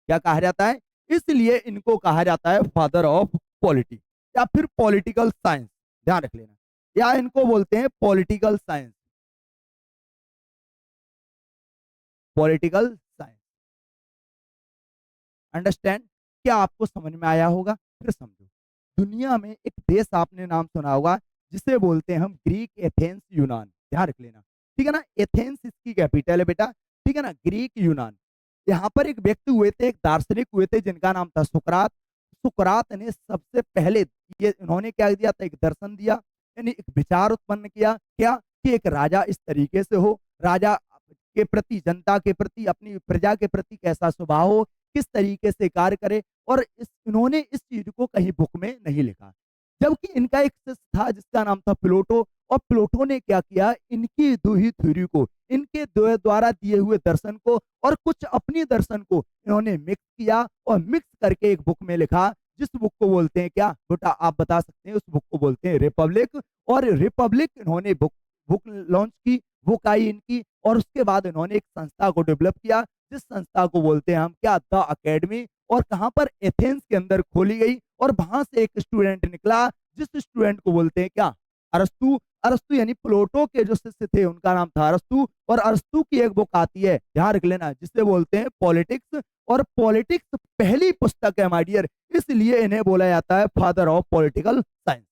क्या कहा जाता है? इसलिए इनको कहा जाता है फादर ऑफ पॉलिटी या फिर पॉलिटिकल साइंस, ध्यान रख लेना, या इनको बोलते हैं political science. Political science, understand? क्या आपको समझ में आया होगा? फिर समझो। दुनिया में एक देश आपने नाम सुना होगा जिसे बोलते हैं हम ग्रीक एथेंस यूनान, ध्यान रख लेना, ठीक है ना? एथेंस इसकी कैपिटल है बेटा, ठीक है ना? ग्रीक यूनान। यहाँ पर एक व्यक्ति हुए थे, एक दार्शनिक हुए थे जिनका नाम था सुकरात। सुकरात ने सबसे पहले ये इन्होंने क्या दिया था? एक दर्शन दिया, यानी एक विचार उत्पन्न किया, क्या? कि एक राजा इस तरीके से हो, राजा के प्रति, जनता के प्रति, अपनी प्रजा के प्रति कैसा स्वभाव हो, किस तरीके से कार्य करे। और इन्होंने इस चीज को कहीं बुक में नहीं लिखा। जबकि इनका एक शिष्य था जिसका नाम था प्लूटो, और प्लूटो ने क्या किया? इनकी दो ही थ्योरी को, इनके द्वारा दिए हुए दर्शन को और कुछ अपनी दर्शन को इन्होंने मिक्स किया और मिक्स करके एक बुक में लिखा, जिस बुक को बोलते हैं क्या बेटा? आप बता सकते हैं? उस बुक को बोलते हैं रिपब्लिक। और रिपब्लिक इन्होंने बुक बुक लॉन्च की, बुक आई इनकी, और उसके बाद इन्होंने एक संस्था को डेवलप किया जिस संस्था को बोलते हैं हम क्या? The academy. और कहां पर? एथेंस के अंदर खोली गई, और वहां से एक स्टूडेंट निकला जिस स्टूडेंट को बोलते हैं क्या? अरस्तु। अरस्तु यानी प्लेटो के जो शिष्य थे उनका नाम था अरस्तु। और अरस्तु की एक बुक आती है, ध्यान रख लेना, जिसे बोलते हैं पॉलिटिक्स। और पॉलिटिक्स पहली पुस्तक है माय डियर, इसलिए इन्हें बोला जाता है फादर ऑफ पॉलिटिकल साइंस।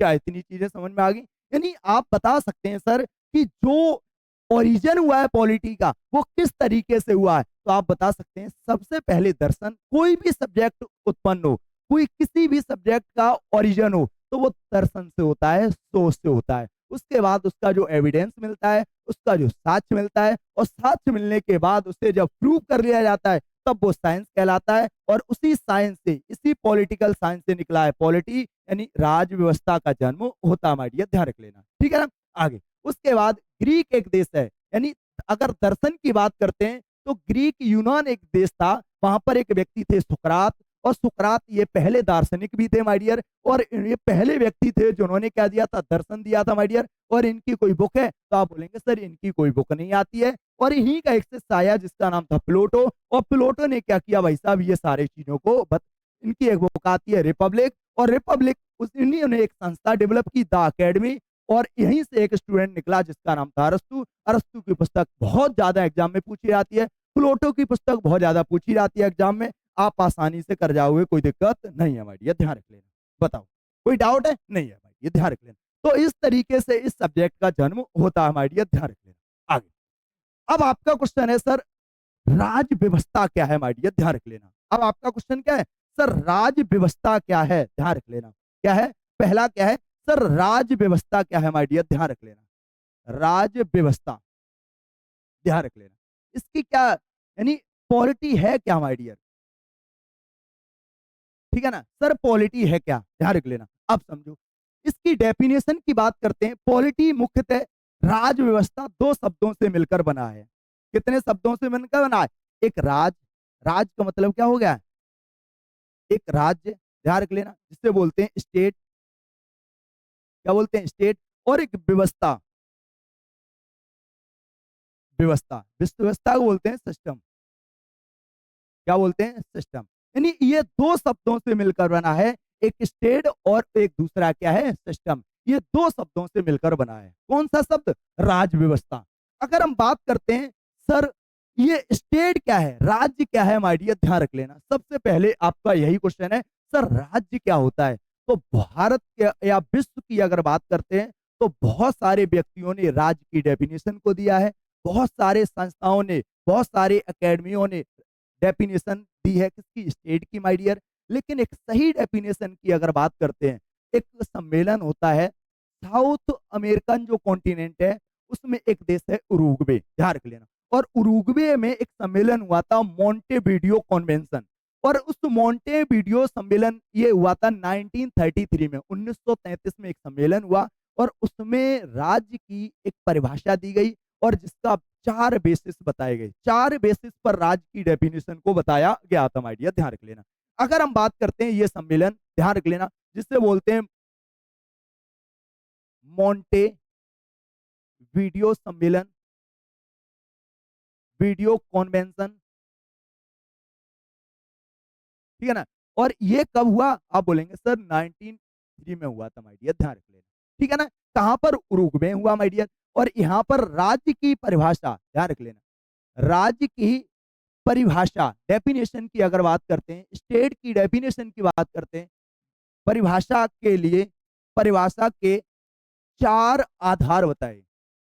क्या इतनी चीजें समझ में आ गई? यानी आप बता सकते हैं सर कि जो ओरिजिन हुआ है पॉलिटी का वो किस तरीके से हुआ है? तो आप बता सकते हैं सबसे पहले दर्शन, कोई भी सब्जेक्ट उत्पन्न हो, कोई किसी भी सब्जेक्ट का ओरिजिन हो, तो वो दर्शन से होता है, सोच से होता है। उसके बाद उसका जो एविडेंस मिलता है, उसका जो साक्ष्य मिलता है, और साक्ष्य मिलने के बाद उसे जब प्रूव कर लिया जाता है तब वो साइंस कहलाता है। और उसी साइंस से, इसी पॉलिटिकल साइंस से निकला है पॉलिटी, यानी राज व्यवस्था का जन्म होता है। माइडिया ध्यान रख लेना, ठीक है ना? आगे उसके बाद ग्रीक एक देश है, यानी अगर दर्शन की बात करते हैं तो ग्रीक यूनान एक देश था, वहां पर एक व्यक्ति थे सुकरात। और सुकरात ये पहले दार्शनिक भी थे माय डियर, और ये पहले व्यक्ति थे जिन्होंने क्या दिया था? दर्शन दिया था माय डियर। और इनकी कोई बुक है? तो आप बोलेंगे सर इनकी कोई बुक नहीं आती है। और इन्हीं का एक शिष्य आया जिसका नाम था प्लूटो, और प्लूटो ने क्या किया भाई साहब? ये सारे चीजों को इनकी एक बुक आती है रिपब्लिक, और रिपब्लिक उस इन्हीं ने एक संस्था डेवलप की, द अकेडमी। और यहीं से एक स्टूडेंट निकला जिसका नाम था अरस्तु। अरस्तु की पुस्तक बहुत ज्यादा एग्जाम में पूछी जाती है, प्लूटो की पुस्तक बहुत ज्यादा पूछी जाती है एग्जाम में, आप आसानी से कर जाओगे, कोई दिक्कत नहीं है भाई, ये ध्यान रख लेना। बताओ कोई डाउट है? नहीं है भाई, ये ध्यान रख लेना। तो इस तरीके से इस सब्जेक्ट का जन्म होता है माय डियर, ध्यान रख लेना। आगे अब आपका क्वेश्चन है सर राज व्यवस्था क्या है माय डियर, ध्यान रख लेना। अब आपका क्वेश्चन क्या है? सर राज व्यवस्था क्या है? ध्यान रख लेना। क्या है? पहला क्या है सर? राज व्यवस्था क्या है माय डियर, ध्यान रख लेना। राज व्यवस्था, ध्यान रख लेना। इसकी क्या, यानी पॉलिटी है क्या माय डियर? ठीक है ना सर? पॉलिटी है क्या? ध्यान रख लेना। अब समझो, इसकी डेफिनेशन की बात करते हैं। पॉलिटी मुख्यतः राज व्यवस्था दो शब्दों से मिलकर बना है। कितने शब्दों से मिलकर बना है? एक राज, राज का मतलब क्या हो गया? एक राज्य, ध्यान रख लेना, जिसे बोलते हैं स्टेट। क्या बोलते हैं, स्टेट, और एक व्यवस्था, व्यवस्था, विश्व व्यवस्था को बोलते हैं सिस्टम। क्या बोलते हैं, सिस्टम। यानी ये दो शब्दों से मिलकर बना है, एक स्टेट और एक दूसरा क्या है, सिस्टम। ये दो शब्दों से मिलकर बना है। कौन सा शब्द, राज व्यवस्था। अगर हम बात करते हैं सर ये स्टेट क्या है, राज्य क्या है, माय डियर ध्यान रख लेना, सबसे पहले आपका यही क्वेश्चन है, सर राज्य क्या होता है। तो भारत के या विश्व की अगर बात करते हैं तो बहुत सारे व्यक्तियों ने राज्य की डेफिनेशन को दिया है, बहुत सारे संस्थाओं ने, बहुत सारे एकेडमियों ने डेफिनेशन दी है किसकी, स्टेट की, माय डियर। लेकिन एक सही डेफिनेशन की अगर बात करते हैं, एक सम्मेलन होता है, साउथ अमेरिकन जो कॉन्टिनेंट है उसमें एक देश है उरुग्वे, ध्यान रख लेना। और उरुग्वे में एक सम्मेलन हुआ था, मॉन्टेविडियो कन्वेंशन। और उस मॉन्टेविडियो सम्मेलन ये हुआ था 1933 में, 1933 में एक सम्मेलन हुआ। और उसमें राज्य की एक परिभाषा दी गई और जिसका चार बेसिस बताए गए, चार बेसिस पर राज्य की डेफिनेशन को बताया गया था, माय डियर ध्यान रख लेना। अगर हम बात करते हैं ये सम्मेलन, ध्यान रख लेना, जिससे बोलते हैं मॉन्टे वीडियो सम्मेलन, वीडियो कॉन्वेंशन, ठीक है ना। और ये कब हुआ, आप बोलेंगे सर 1903 में हुआ था, माय डियर ध्यान रख लेना, ठीक है ना। कहां पर, उरुग्वे में हुआ, माय डियर। और यहां पर राज्य की परिभाषा, ध्यान रख लेना, राज्य की परिभाषा, डेफिनेशन की अगर बात करते हैं, स्टेट की डेफिनेशन की बात करते हैं, परिभाषा के लिए, परिभाषा के चार आधार बताए,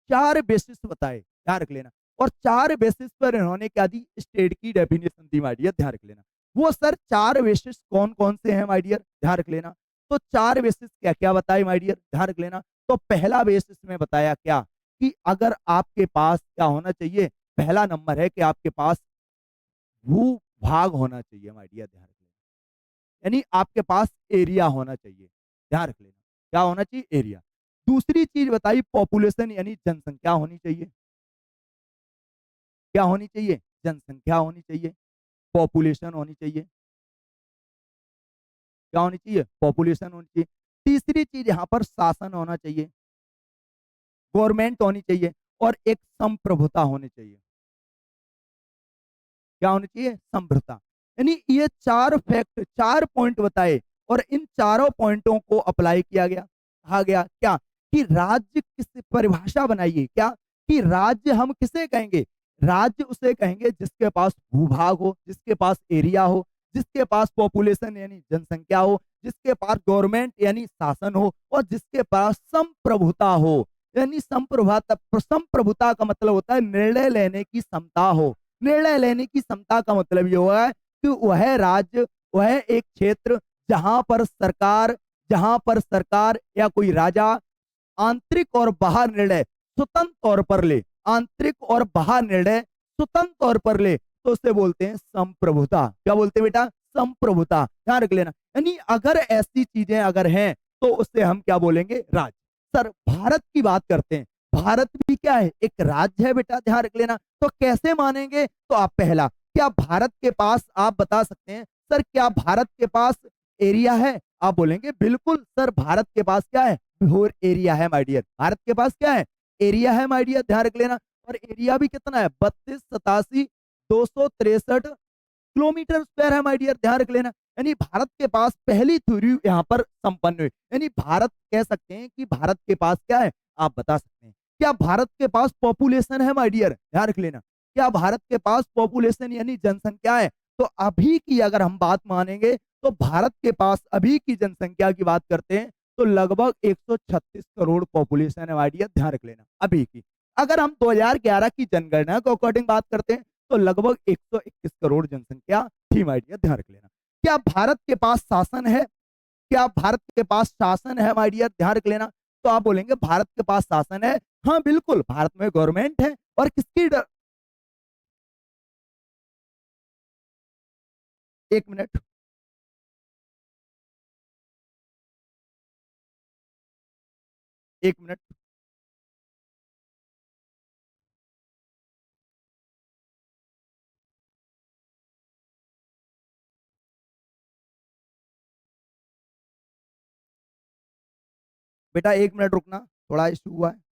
चार बेसिस बताए, ध्यान रख लेना। और चार बेसिस पर इन्होंने क्या दी, स्टेट की डेफिनेशन दी, माय डियर ध्यान रख लेना। वो सर चार बेसिस कौन कौन से हैं, माय डियर ध्यान रख लेना। तो चार बेसिस क्या क्या बताए, माय डियर ध्यान रख लेना। तो पहला बेसिस में बताया क्या, कि अगर आपके पास क्या होना चाहिए, पहला नंबर है कि आपके पास भू भाग होना चाहिए, माय डियर ध्यान रख लेना। यानी आपके पास एरिया होना चाहिए, ध्यान रख लेना, क्या होना चाहिए, एरिया। दूसरी चीज बताई पॉपुलेशन, यानी जनसंख्या होनी चाहिए, क्या होनी चाहिए, जनसंख्या होनी चाहिए, पॉपुलेशन होनी चाहिए, क्या होनी चाहिए, पॉपुलेशन होनी चाहिए। तीसरी चीज यहां पर शासन होना चाहिए, गवर्नमेंट होनी चाहिए, और एक संप्रभुता होनी चाहिए, क्या होनी चाहिए, संप्रभुता। यानी ये चार फैक्ट, चार पॉइंट बताए, और इन चारों पॉइंटों को अप्लाई किया गया, कहा गया क्या, कि राज्य किस, परिभाषा बनाइए क्या, कि राज्य हम किसे कहेंगे, राज्य उसे कहेंगे जिसके पास भूभाग हो, जिसके पास एरिया हो, जिसके पास पॉपुलेशन यानी जनसंख्या हो, जिसके पास गवर्नमेंट यानी शासन हो, और जिसके पास संप्रभुता हो। यानी संप्रभुता, संप्रभुता का मतलब होता है निर्णय लेने की क्षमता हो। निर्णय लेने की क्षमता का मतलब ये हुआ है कि वह राज्य, वह एक क्षेत्र जहां पर सरकार, जहां पर सरकार या कोई राजा आंतरिक और बाहर निर्णय स्वतंत्र तौर पर ले, आंतरिक और बाहर निर्णय स्वतंत्र तौर पर ले, तो उसे बोलते हैं संप्रभुता। क्या बोलते हैं बेटा, संप्रभुता, ध्यान रख लेना। यानी अगर ऐसी चीजें अगर हैं तो उससे हम क्या बोलेंगे, राज्य। सर भारत की बात करते हैं, भारत भी क्या है, एक राज्य है बेटा, ध्यान रख लेना। तो कैसे मानेंगे, तो आप पहला, क्या भारत के पास, आप बता सकते हैं सर क्या भारत के पास एरिया है, आप बोलेंगे बिल्कुल सर भारत के पास क्या है, भूर एरिया है, माय डियर भारत के पास क्या है, एरिया है, माय डियर ध्यान रख लेना। और एरिया भी कितना है, 3287,263 किलोमीटर स्क्वायर है, माय डियर ध्यान रख लेना। यानी भारत के पास पहली थ्योरी यहाँ पर संपन्न हुई। यानी भारत कह सकते हैं कि भारत के पास क्या है, आप बता सकते हैं क्या भारत के पास पॉपुलेशन है, माय डियर ध्यान रख लेना। क्या भारत के पास पॉपुलेशन यानी जनसंख्या है। तो अभी की अगर हम बात मानेंगे तो भारत के पास अभी की जनसंख्या की बात करते हैं तो लगभग 136 करोड़ पॉपुलेशन है, माय डियर ध्यान रख लेना अभी की। अगर हम 2011 की जनगणना के अकॉर्डिंग बात करते हैं तो लगभग 121 करोड़ जनसंख्या थी, माय डियर ध्यान रख लेना। क्या भारत के पास शासन है, क्या भारत के पास शासन है, माय डियर ध्यान रख लेना। तो आप बोलेंगे भारत के पास शासन है, हाँ बिल्कुल भारत में गवर्नमेंट है। और किसकी एक मिनट, एक मिनट, बेटा 1 मिनट रुकना, थोड़ा इशू हुआ है।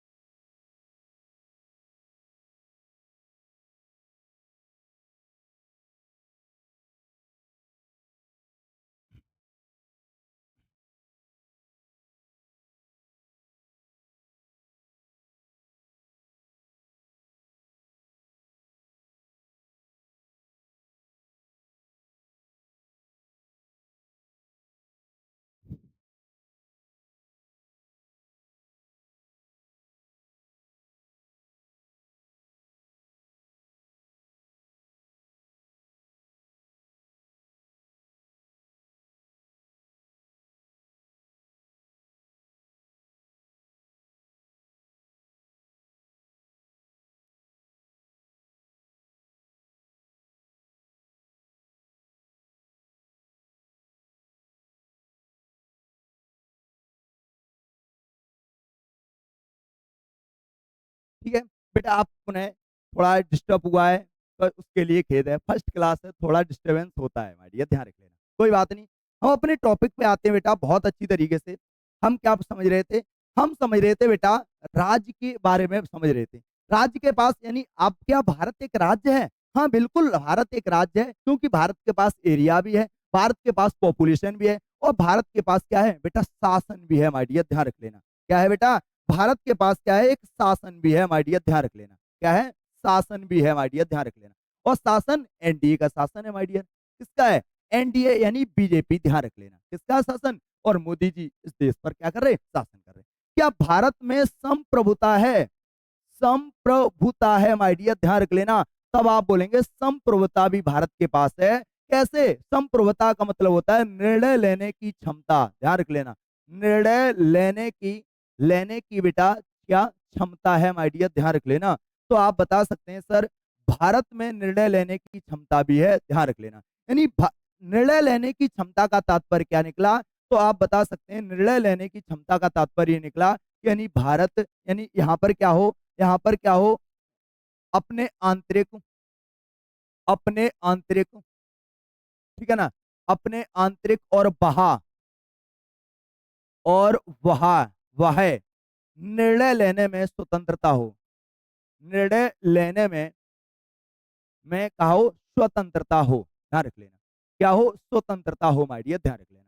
ठीक है बेटा, आप पुनः थोड़ा डिस्टर्ब हुआ है तो उसके लिए खेद है, फर्स्ट क्लास है, थोड़ा डिस्टरबेंस होता है माय डियर, ध्यान रख लेना, कोई बात नहीं। हम अपने टॉपिक पे आते हैं बेटा बहुत अच्छी तरीके से। हम क्या समझ रहे थे? हम समझ रहे थे बेटा, राज्य के बारे में समझ रहे थे। राज्य के पास यानी आप क्या भारत एक राज्य है? हाँ बिल्कुल भारत एक राज्य है, क्योंकि भारत के पास एरिया भी है, भारत के पास पॉपुलेशन भी है, और भारत के पास क्या है बेटा, शासन भी है माय डियर, ध्यान रख लेना। क्या है बेटा? भारत के पास क्या है, एक शासन भी है माय डियर, ध्यान रख लेना। क्या है? शासन भी है माय डियर, ध्यान रख लेना। और शासन एनडीए का शासन है माय डियर। किसका है? एनडीए यानी बीजेपी, ध्यान रख लेना। किसका शासन? और मोदी जी इस देश पर क्या कर रहे हैं? शासन कर रहे हैं। क्या भारत में संप्रभुता है? संप्रभुता है माय डियर, ध्यान रख लेना। तब आप बोलेंगे संप्रभुता भी भारत के पास है। कैसे? संप्रभुता का मतलब होता है निर्णय लेने की क्षमता, ध्यान रख लेना। निर्णय लेने की बेटा क्या क्षमता है माय डियर, ध्यान रख लेना। तो आप बता सकते हैं सर भारत में निर्णय लेने की क्षमता भी है, ध्यान रख लेना। यानी निर्णय लेने की क्षमता का तात्पर्य क्या निकला? तो आप बता सकते हैं निर्णय लेने की क्षमता का तात्पर्य निकला यानी भारत, यानी यहाँ पर क्या हो, यहाँ पर क्या हो, अपने आंतरिक, अपने आंतरिक, ठीक है ना, अपने आंतरिक और बहा और वह वह निर्णय लेने में स्वतंत्रता हो, निर्णय लेने में कहा हो स्वतंत्रता हो, ध्यान रख लेना। क्या हो? स्वतंत्रता हो माय डियर, ध्यान रख लेना।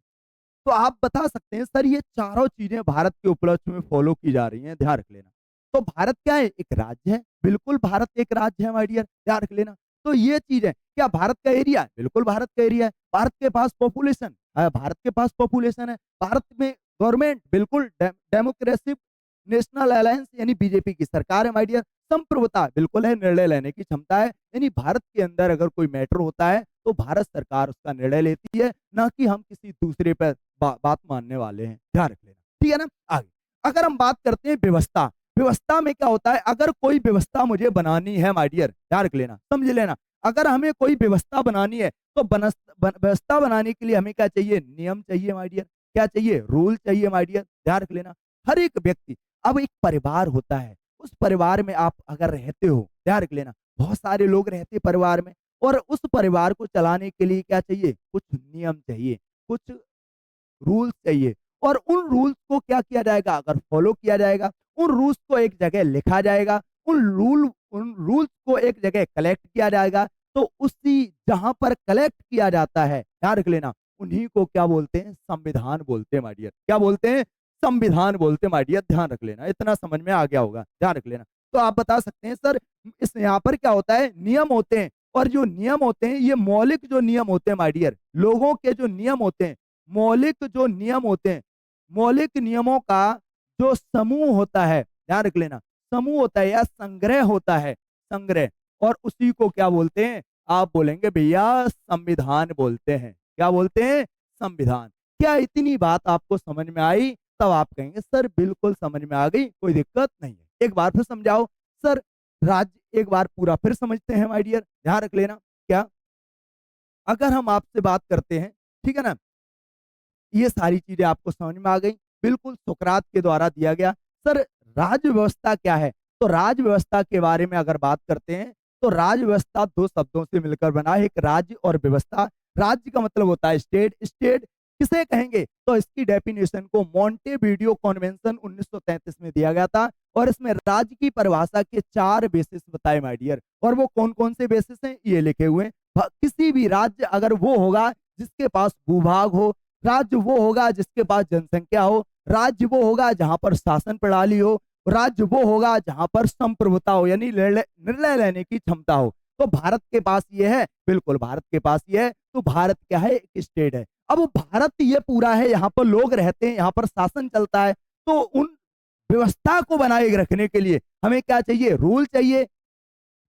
तो आप बता सकते हैं सर ये चारों चीजें भारत के उपलक्ष्य में फॉलो की जा रही हैं, ध्यान रख लेना। तो भारत क्या है? एक राज्य है, बिल्कुल भारत एक राज्य है माय डियर, ध्यान रख लेना। तो ये चीज है। क्या भारत का एरिया है? बिल्कुल भारत का एरिया है। भारत के पास पॉपुलेशन है? भारत के पास पॉपुलेशन है। भारत में गवर्नमेंट बिल्कुल डेमोक्रेसी नेशनल अलायंस यानी बीजेपी की सरकार है माय डियर। संप्रभुता बिल्कुल है, निर्णय लेने की क्षमता है, यानी भारत के अंदर अगर कोई मैटर होता है तो भारत सरकार उसका निर्णय लेती है, ना कि हम किसी दूसरे पर बात मानने वाले हैं, ध्यान रख लेना। ठीक है ना? आगे अगर हम बात करते हैं व्यवस्था, व्यवस्था में क्या होता है? अगर कोई व्यवस्था मुझे बनानी है माय डियर, ध्यान रख लेना, समझ लेना। अगर हमें कोई व्यवस्था बनानी है तो व्यवस्था बनाने के लिए हमें क्या चाहिए? नियम चाहिए माय डियर। क्या चाहिए? रूल चाहिए माय डियर, ध्यान रख लेना। हर एक व्यक्ति, अब एक परिवार होता है, उस परिवार में आप अगर रहते हो, ध्यान रख लेना, बहुत सारे लोग रहते हैं परिवार में, और उस परिवार को चलाने के लिए क्या चाहिए? कुछ नियम चाहिए, कुछ रूल्स चाहिए। और उन रूल्स को क्या किया जाएगा? अगर फॉलो किया जाएगा, उन रूल्स को एक जगह लिखा जाएगा, उन रूल्स को एक जगह कलेक्ट किया जाएगा, तो उसी जहां पर कलेक्ट किया जाता है, ध्यान रख लेना, उन्हीं को क्या बोलते हैं? संविधान बोलते हैं माय डियर। क्या बोलते हैं? संविधान बोलते हैं माय डियर, ध्यान रख लेना। इतना समझ में आ गया होगा, ध्यान रख लेना। तो आप बता सकते हैं सर इस यहाँ पर क्या होता है? नियम होते हैं, और जो नियम होते हैं ये मौलिक जो नियम होते हैं माय डियर, लोगों के जो नियम होते हैं, मौलिक जो नियम होते हैं, मौलिक नियमों का जो समूह होता है, ध्यान रख लेना, समूह होता है या संग्रह होता है, संग्रह, और उसी को क्या बोलते हैं? आप बोलेंगे भैया संविधान बोलते हैं। क्या बोलते हैं? संविधान। क्या इतनी बात आपको समझ में आई? तब आप कहेंगे सर बिल्कुल समझ में आ गई, कोई दिक्कत नहीं है। एक बार फिर समझाओ सर, राज्य एक बार पूरा फिर समझते हैं माय डियर, ध्यान रख लेना। क्या अगर हम आपसे बात करते हैं, ठीक है ना, ये सारी चीजें आपको समझ में आ गई, बिल्कुल सुकरात के द्वारा दिया गया। सर राज्य व्यवस्था क्या है? तो राज्य व्यवस्था के बारे में अगर बात करते हैं तो राज्य व्यवस्था दो शब्दों से मिलकर बना है, एक राज्य और व्यवस्था। राज्य का मतलब होता है स्टेट, स्टेट किसे कहेंगे? तो इसकी डेफिनेशन को मॉन्टेविडियो कन्वेंशन 1933 में दिया गया था और इसमें राज्य की परिभाषा के 4 बेसिस बताए माय डियर। और वो कौन कौन से बेसिस हैं ये लिखे हुए हैं। किसी भी राज्य अगर वो होगा जिसके पास भूभाग हो, राज्य वो होगा जिसके पास जनसंख्या हो, राज्य वो होगा जहां पर शासन प्रणाली हो, राज्य वो होगा जहां पर संप्रभुता हो यानी निर्णय लेने की क्षमता हो। तो भारत के पास ये है, बिल्कुल भारत के पास ये है। तो भारत क्या है? एक स्टेट है। अब भारत ये पूरा है, यहाँ पर लोग रहते हैं, यहाँ पर शासन चलता है। तो उन व्यवस्था को बनाए रखने के लिए हमें क्या चाहिए? रूल चाहिए।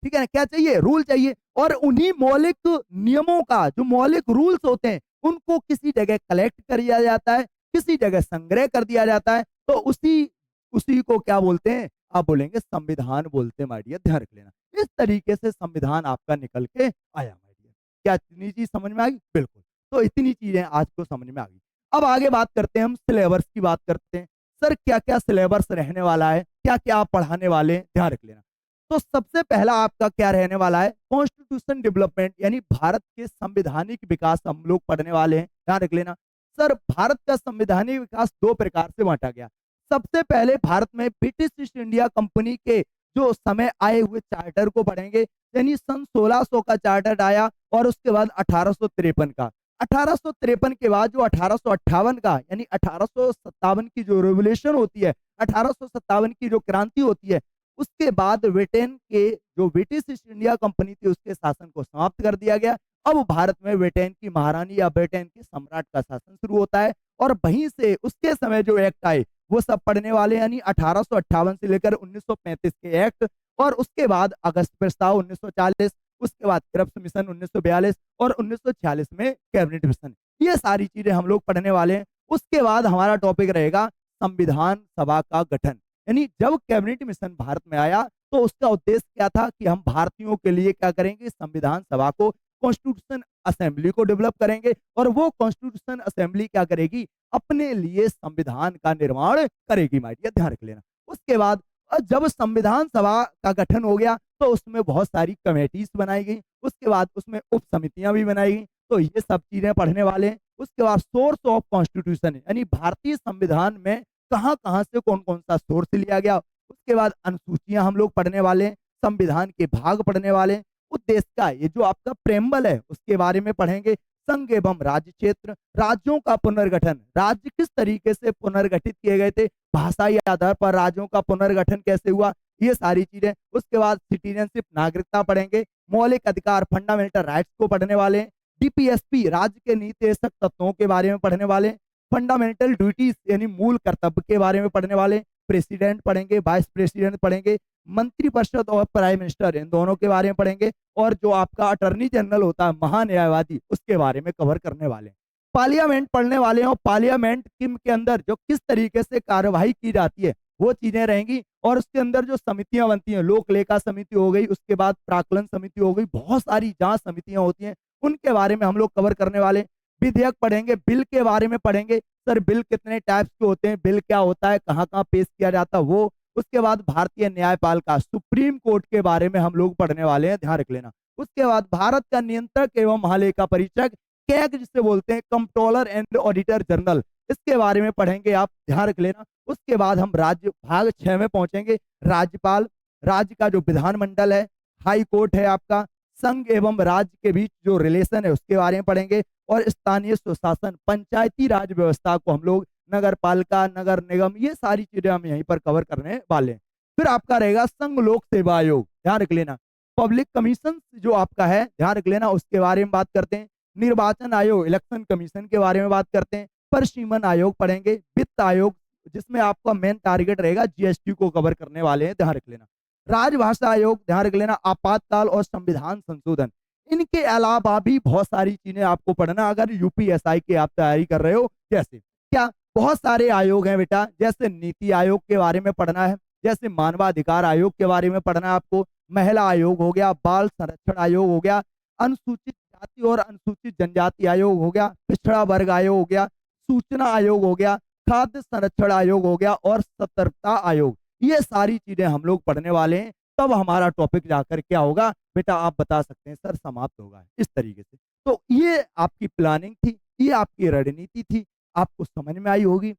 ठीक है ना? क्या चाहिए? रूल चाहिए। और उन्हीं मौलिक नियमों का जो मौलिक रूल्स होते हैं उनको किसी जगह कलेक्ट कर दिया जाता है, किसी जगह संग्रह कर दिया जाता है। तो उसी उसी को क्या बोलते हैं? आप बोलेंगे संविधान बोलते हैं माय डियर, ध्यान रख लेना। इस तरीके से संविधान आपका निकल के आया माय डियर। क्या इतनी चीज समझ में आ गई? बिल्कुल। तो इतनी चीजें आज को समझ में आ गई। अब आगे बात करते हैं, हम सिलेबस की बात करते हैं। सर क्या क्या सिलेबस रहने वाला है, क्या क्या आप पढ़ाने वाले हैं, ध्यान रख लेना। तो सबसे पहला आपका क्या रहने वाला है? कॉन्स्टिट्यूशन डेवलपमेंट यानी भारत के संवैधानिक विकास हम लोग पढ़ने वाले हैं, ध्यान रख लेना। सर भारत का संवैधानिक विकास 2 प्रकार से बांटा गया। सबसे पहले भारत में ब्रिटिश ईस्ट इंडिया कंपनी के जो समय आए हुए चार्टर को पढ़ेंगे, यानी सन 1600 का चार्टर आया और उसके बाद 1853 का। 1853 के बाद जो 1858 का यानी 1857 की जो रेवोल्यूशन होती है, 1857 की जो क्रांति होती है, उसके बाद ब्रिटेन के जो ब्रिटिश ईस्ट इंडिया कंपनी थी उसके शासन को समाप्त कर दिया गया। अब भारत में ब्रिटेन की महारानी या ब्रिटेन के सम्राट का शासन शुरू होता है और वहीं से उसके समय जो एक्ट आए वो सब पढ़ने वाले, यानी 1858 से लेकर 1935 के एक्ट, और उसके बाद अगस्त प्रस्ताव 1940, उसके बाद क्रिप्स मिशन 1942 और 1946 में कैबिनेट मिशन। ये सारी चीजें हम लोग पढ़ने वाले हैं। उसके बाद हमारा टॉपिक रहेगा संविधान सभा का गठन। यानी जब कैबिनेट मिशन भारत में आया तो उसका उद्देश्य क्या था कि हम भारतीयों के लिए क्या करेंगे? संविधान सभा को, कॉन्स्टिट्यूशन असेंबली को डेवलप करेंगे और वो कॉन्स्टिट्यूशन असेंबली क्या करेगी? अपने लिए संविधान का निर्माण करेगी माय डियर, ध्यान रख लेना। उसके बाद जब संविधान सभा का गठन हो गया तो उसमें बहुत सारी कमेटीज बनाई गई, उसके बाद उसमें उप समितियां भी बनाई गई। तो ये सब चीजें पढ़ने वाले हैं। उसके बाद सोर्स ऑफ कॉन्स्टिट्यूशन यानी भारतीय संविधान में कहां कहां से कौन कौन सा सोर्स लिया गया। उसके बाद अनुसूचियां हम लोग पढ़ने वाले हैं, संविधान के भाग पढ़ने वाले हैं, उद्देश्य का ये जो आपका प्रेम्बल है उसके बारे में पढ़ेंगे। संघ एवं राज्य क्षेत्र, राज्यों का पुनर्गठन, राज्य किस तरीके से पुनर्गठित किए गए थे, भाषाई आधार पर राज्यों का पुनर्गठन कैसे हुआ, ये सारी चीजें। उसके बाद सिटीजनशिप, नागरिकता पढ़ेंगे। मौलिक अधिकार, फंडामेंटल राइट्स को पढ़ने वाले हैं। डीपीएसपी, राज्य के नीतिशक तत्वों के बारे में पढ़ने वाले हैं। फंडामेंटल ड्यूटीज यानी मूल कर्तव्य के बारे में पढ़ने वाले। प्रेसिडेंट पढ़ेंगे, वाइस प्रेसिडेंट पढ़ेंगे, मंत्रिपरिषद और प्राइम मिनिस्टर इन दोनों के बारे में पढ़ेंगे। और जो आपका अटर्नी जनरल होता है, महान्यायवादी, उसके बारे में कवर करने वाले। पार्लियामेंट पढ़ने वाले हैं और पार्लियामेंट के अंदर जो किस तरीके से कार्यवाही की जाती है वो चीजें रहेंगी। और उसके अंदर जो समितियां बनती हैं, लोक लेखा समिति हो गई, उसके बाद प्राक्कलन समिति हो गई, बहुत सारी जांच समितियां होती हैं, उनके बारे में हम लोग कवर करने वाले। विधेयक पढ़ेंगे, बिल के बारे में पढ़ेंगे। सर बिल कितने टाइप्स के होते हैं, बिल क्या होता है, कहाँ कहाँ पेश किया जाता है वो। उसके बाद भारतीय न्यायपालिका, सुप्रीम कोर्ट के बारे में हम लोग पढ़ने वाले हैं, ध्यान रख लेना। उसके बाद भारत का नियंत्रक एवं महालेखा परीक्षक, कैग जिसे बोलते हैं, कंट्रोलर एंड ऑडिटर जनरल, इसके बारे में पढ़ेंगे आप, ध्यान रख लेना। उसके बाद हम राज्य भाग 6 में पहुंचेंगे। राज्यपाल, राज्य का जो विधानमंडल है, हाई कोर्ट है आपका, संघ एवं राज्य के बीच जो रिलेशन है उसके बारे में पढ़ेंगे। और स्थानीय सुशासन, पंचायती राज व्यवस्था को हम लोग, नगर पालिका, नगर निगम, ये सारी चीजें हम यहीं पर कवर करने वाले हैं। फिर आपका रहेगा संघ लोक सेवा आयोग, ध्यान रख लेना। पब्लिक कमीशन जो आपका है, ध्यान रख लेना, उसके बारे में बात करते हैं। निर्वाचन आयोग, इलेक्शन कमीशन के बारे में बात करते हैं। परिसीमन आयोग पढ़ेंगे। वित्त आयोग, जिसमें आपका मेन टारगेट रहेगा जीएसटी को कवर करने वाले हैं, ध्यान रख लेना। राजभाषा आयोग, ध्यान रख लेना। आपातकाल और संविधान संशोधन, इनके अलावा भी बहुत सारी चीजें आपको पढ़ना अगर यूपीएसआई की आप तैयारी कर रहे हो। जैसे क्या, बहुत सारे आयोग हैं बेटा, जैसे नीति आयोग के बारे में पढ़ना है, जैसे मानवाधिकार आयोग के बारे में पढ़ना है आपको, महिला आयोग हो गया, बाल संरक्षण आयोग हो गया, अनुसूचित जाति और अनुसूचित जनजाति आयोग हो गया, पिछड़ा वर्ग आयोग हो गया, सूचना आयोग हो गया, खाद्य संरक्षण आयोग हो गया और सतर्कता आयोग। ये सारी चीजें हम लोग पढ़ने वाले हैं। तब हमारा टॉपिक जाकर क्या होगा बेटा, आप बता सकते हैं सर समाप्त होगा इस तरीके से। तो ये आपकी प्लानिंग थी, ये आपकी रणनीति थी, आपको समझ में आई होगी।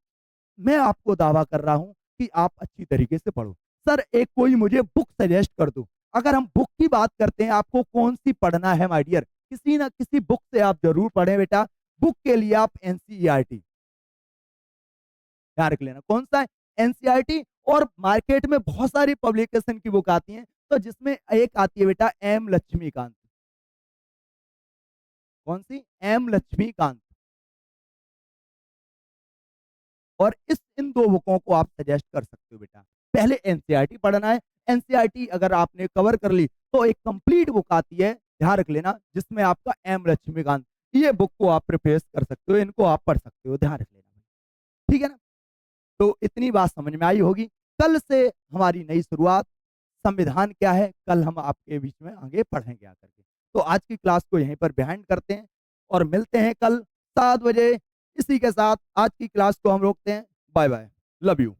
मैं आपको दावा कर रहा हूँ कि आप अच्छी तरीके से पढ़ो। सर एक कोई मुझे बुक सजेस्ट कर दो। अगर हम बुक की बात करते हैं, आपको कौन-सी पढ़ना है माय डियर? किसी ना किसी बुक से आप ज़रूर पढ़ें बेटा। बुक के लिए आप एनसीईआरटी ध्यान रख लेना। कौन-सा है? एनसीईआरटी। और मार्केट में बहुत सारी पब्लिकेशन की बुक आती हैं, तो जिसमें एक आती है बेटा एम लक्ष्मीकांत। कौन-सी? एम लक्ष्मीकांत। और इस इन 2 बुकों को आप सजेस्ट कर सकते हो बेटा। पहले एनसीईआरटी पढ़ना है। एनसीईआरटी अगर आपने कवर कर ली, तो एक कंप्लीट बुक आती है, ध्यान रख लेना, जिसमें आपका एम लक्ष्मीकांत, ये बुक को आप प्रिपेयर कर सकते हो, इनको आप पढ़ सकते हो, ध्यान रख लेना। ठीक है ना? तो इतनी बात समझ में आई होगी। कल से हमारी नई शुरुआत, संविधान क्या है, कल हम आपके बीच में आगे पढ़ेंगे आकर के। तो आज की क्लास को यहीं पर बिहाइंड करते हैं और मिलते हैं कल 7 बजे। इसी के साथ आज की क्लास को हम रोकते हैं। Bye bye. Love you.